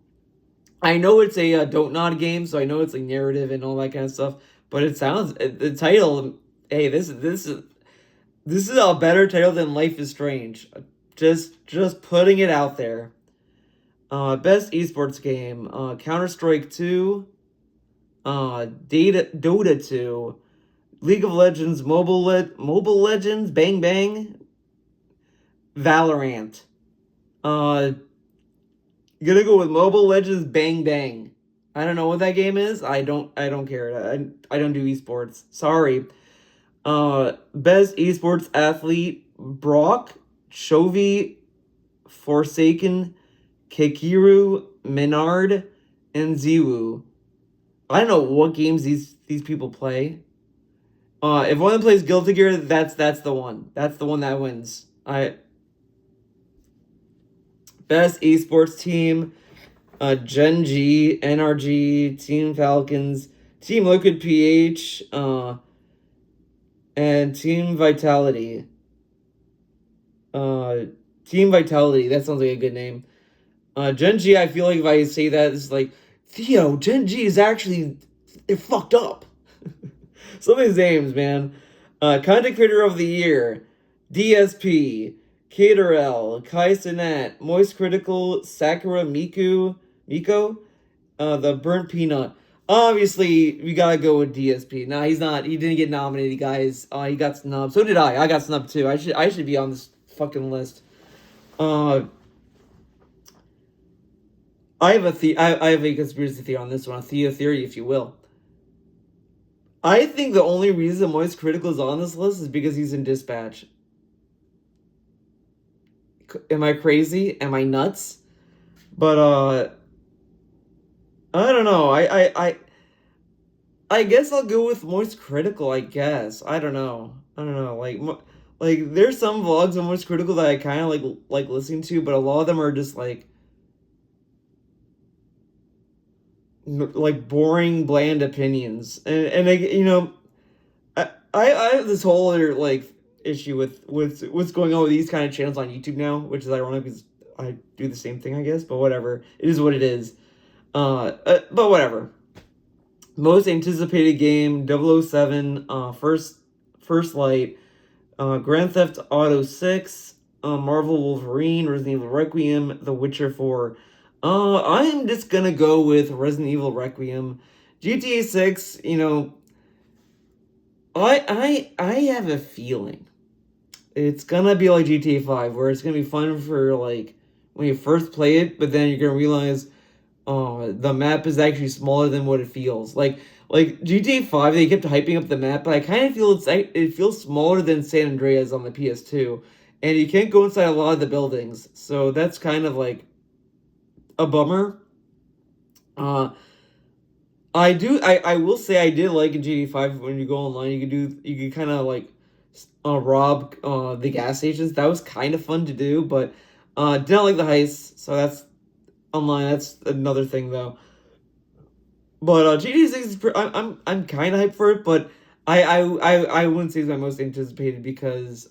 I know it's a Don't Nod game, so I know it's like narrative and all that kind of stuff. But it sounds the title. Hey, this is a better title than Life is Strange. Just putting it out there. Best esports game: Counter Strike 2, Dota 2, League of Legends, Mobile Legends, Bang Bang, Valorant. Uh, Gonna go with Mobile Legends Bang Bang. I don't know what that game is. I don't care. I don't do esports. Sorry. Best esports athlete: Brock, Chovy, Forsaken, Kekiru, Menard, and Ziwu. I don't know what games these people play. If one of them plays Guilty Gear, that's the one. That's the one that wins. Best esports team: Gen G, NRG, Team Falcons, Team Liquid PH, and Team Vitality. Uh, Team Vitality. That sounds like a good name. Gen G, I feel like if I say that, it's like, Theo, Gen G is actually, they're fucked up. Some of these names, man. Content Creator of the Year: DSP, Caterel, Kai Sinet, Moist Critical, Sakura Miko, the Burnt Peanut. Obviously, we gotta go with DSP. No, he's not. He didn't get nominated, guys. He got snubbed. So did I. I got snubbed too. I should be on this fucking list. Uh, I have a conspiracy theory on this one, a Theo theory, if you will. I think the only reason Moist Critical is on this list is because he's in Dispatch. Am I crazy? Am I nuts? But I don't know. I guess I'll go with Moist Critical. I guess I don't know. I don't know. Like there's some vlogs on Moist Critical that I kind of like listening to, but a lot of them are just like boring, bland opinions, and I have this whole other like issue with what's going on with these kind of channels on YouTube now, which is ironic because I do the same thing, I guess. But whatever, it is what it is. But whatever. Most anticipated game: 007, First Light, Grand Theft Auto 6, Marvel Wolverine, Resident Evil Requiem, The Witcher 4. I'm just gonna go with Resident Evil Requiem. GTA 6, I have a feeling it's gonna be like GTA 5, where it's gonna be fun for like when you first play it, but then you're gonna realize the map is actually smaller than what it feels. Like GTA 5, they kept hyping up the map, but I kind of feel it feels smaller than San Andreas on the PS2, and you can't go inside a lot of the buildings, so that's kind of like a bummer. Uh, I will say I did like in GTA 5 when you go online, you could kind of like rob the gas stations. That was kind of fun to do, but didn't like the heists, so that's online. That's another thing though. But GTA 6 is I'm kind of hyped for it, but I wouldn't say it's my most anticipated because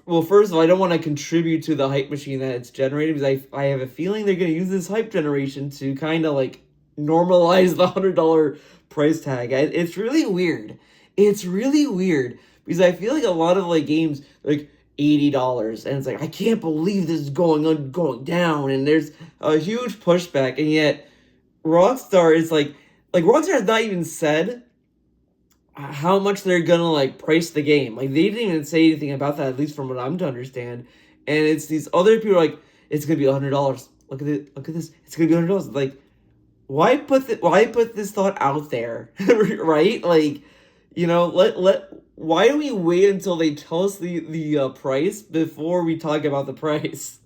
well, first of all, I don't want to contribute to the hype machine that it's generated, because I have a feeling they're going to use this hype generation to kind of like normalize the $100 price tag. It's really weird. It's really weird because I feel like a lot of like games like $80, and it's like I can't believe this is going down, and there's a huge pushback, and yet Rockstar is like Rockstar has not even said how much they're gonna like price the game. Like they didn't even say anything about that, at least from what I'm to understand. And it's these other people like, it's gonna be $100. Look at it. Look at this. It's gonna be $100. Like, why put this thought out there, right? Like, why do we wait until they tell us the price before we talk about the price?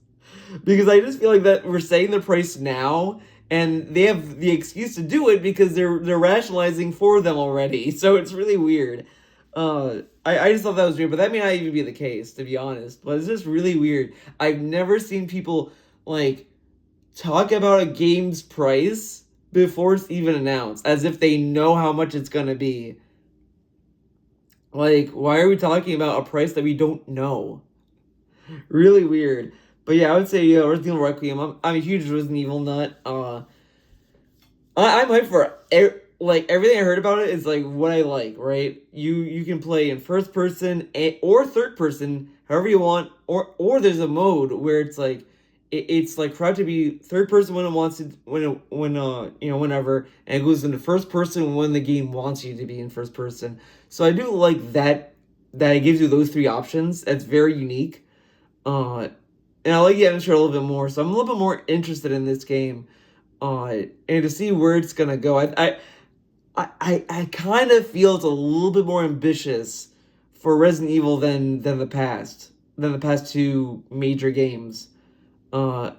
Because I just feel like that we're saying the price now, and they have the excuse to do it because they're rationalizing for them already. So it's really weird. I just thought that was weird, but that may not even be the case, to be honest. But it's just really weird. I've never seen people like talk about a game's price before it's even announced, as if they know how much it's gonna be. Like, why are we talking about a price that we don't know? Really weird. But yeah, I would say Resident Evil Requiem. I'm a huge Resident Evil nut. I'm hyped for like everything I heard about it is like what I like. Right? You can play in first person or third person, however you want. Or there's a mode where it's like it's like crowd to be third person when it wants to whenever, and it goes into first person when the game wants you to be in first person. So I do like that it gives you those three options. That's very unique. Uh, and I like the atmosphere a little bit more, so I'm a little bit more interested in this game. And to see where it's gonna go, I kind of feel it's a little bit more ambitious for Resident Evil than the past two major games. Uh,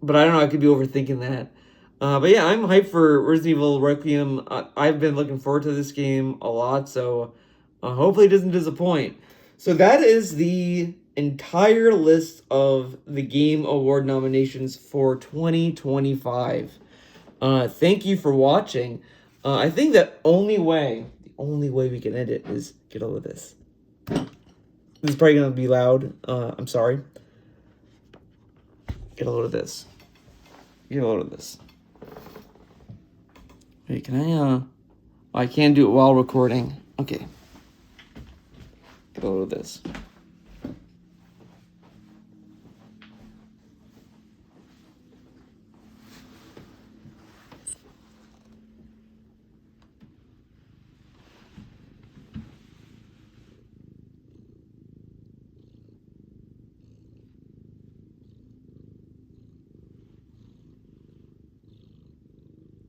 but I don't know. I could be overthinking that. But yeah, I'm hyped for Resident Evil Requiem. I've been looking forward to this game a lot, so hopefully it doesn't disappoint. So that is the entire list of the Game Award nominations for 2025. Thank you for watching. I think the only way we can end it is get over this. This is probably gonna be loud. I'm sorry. Get a load of this. Get a load of this. Wait, can I, I can't do it while recording. Okay. Get a load of this.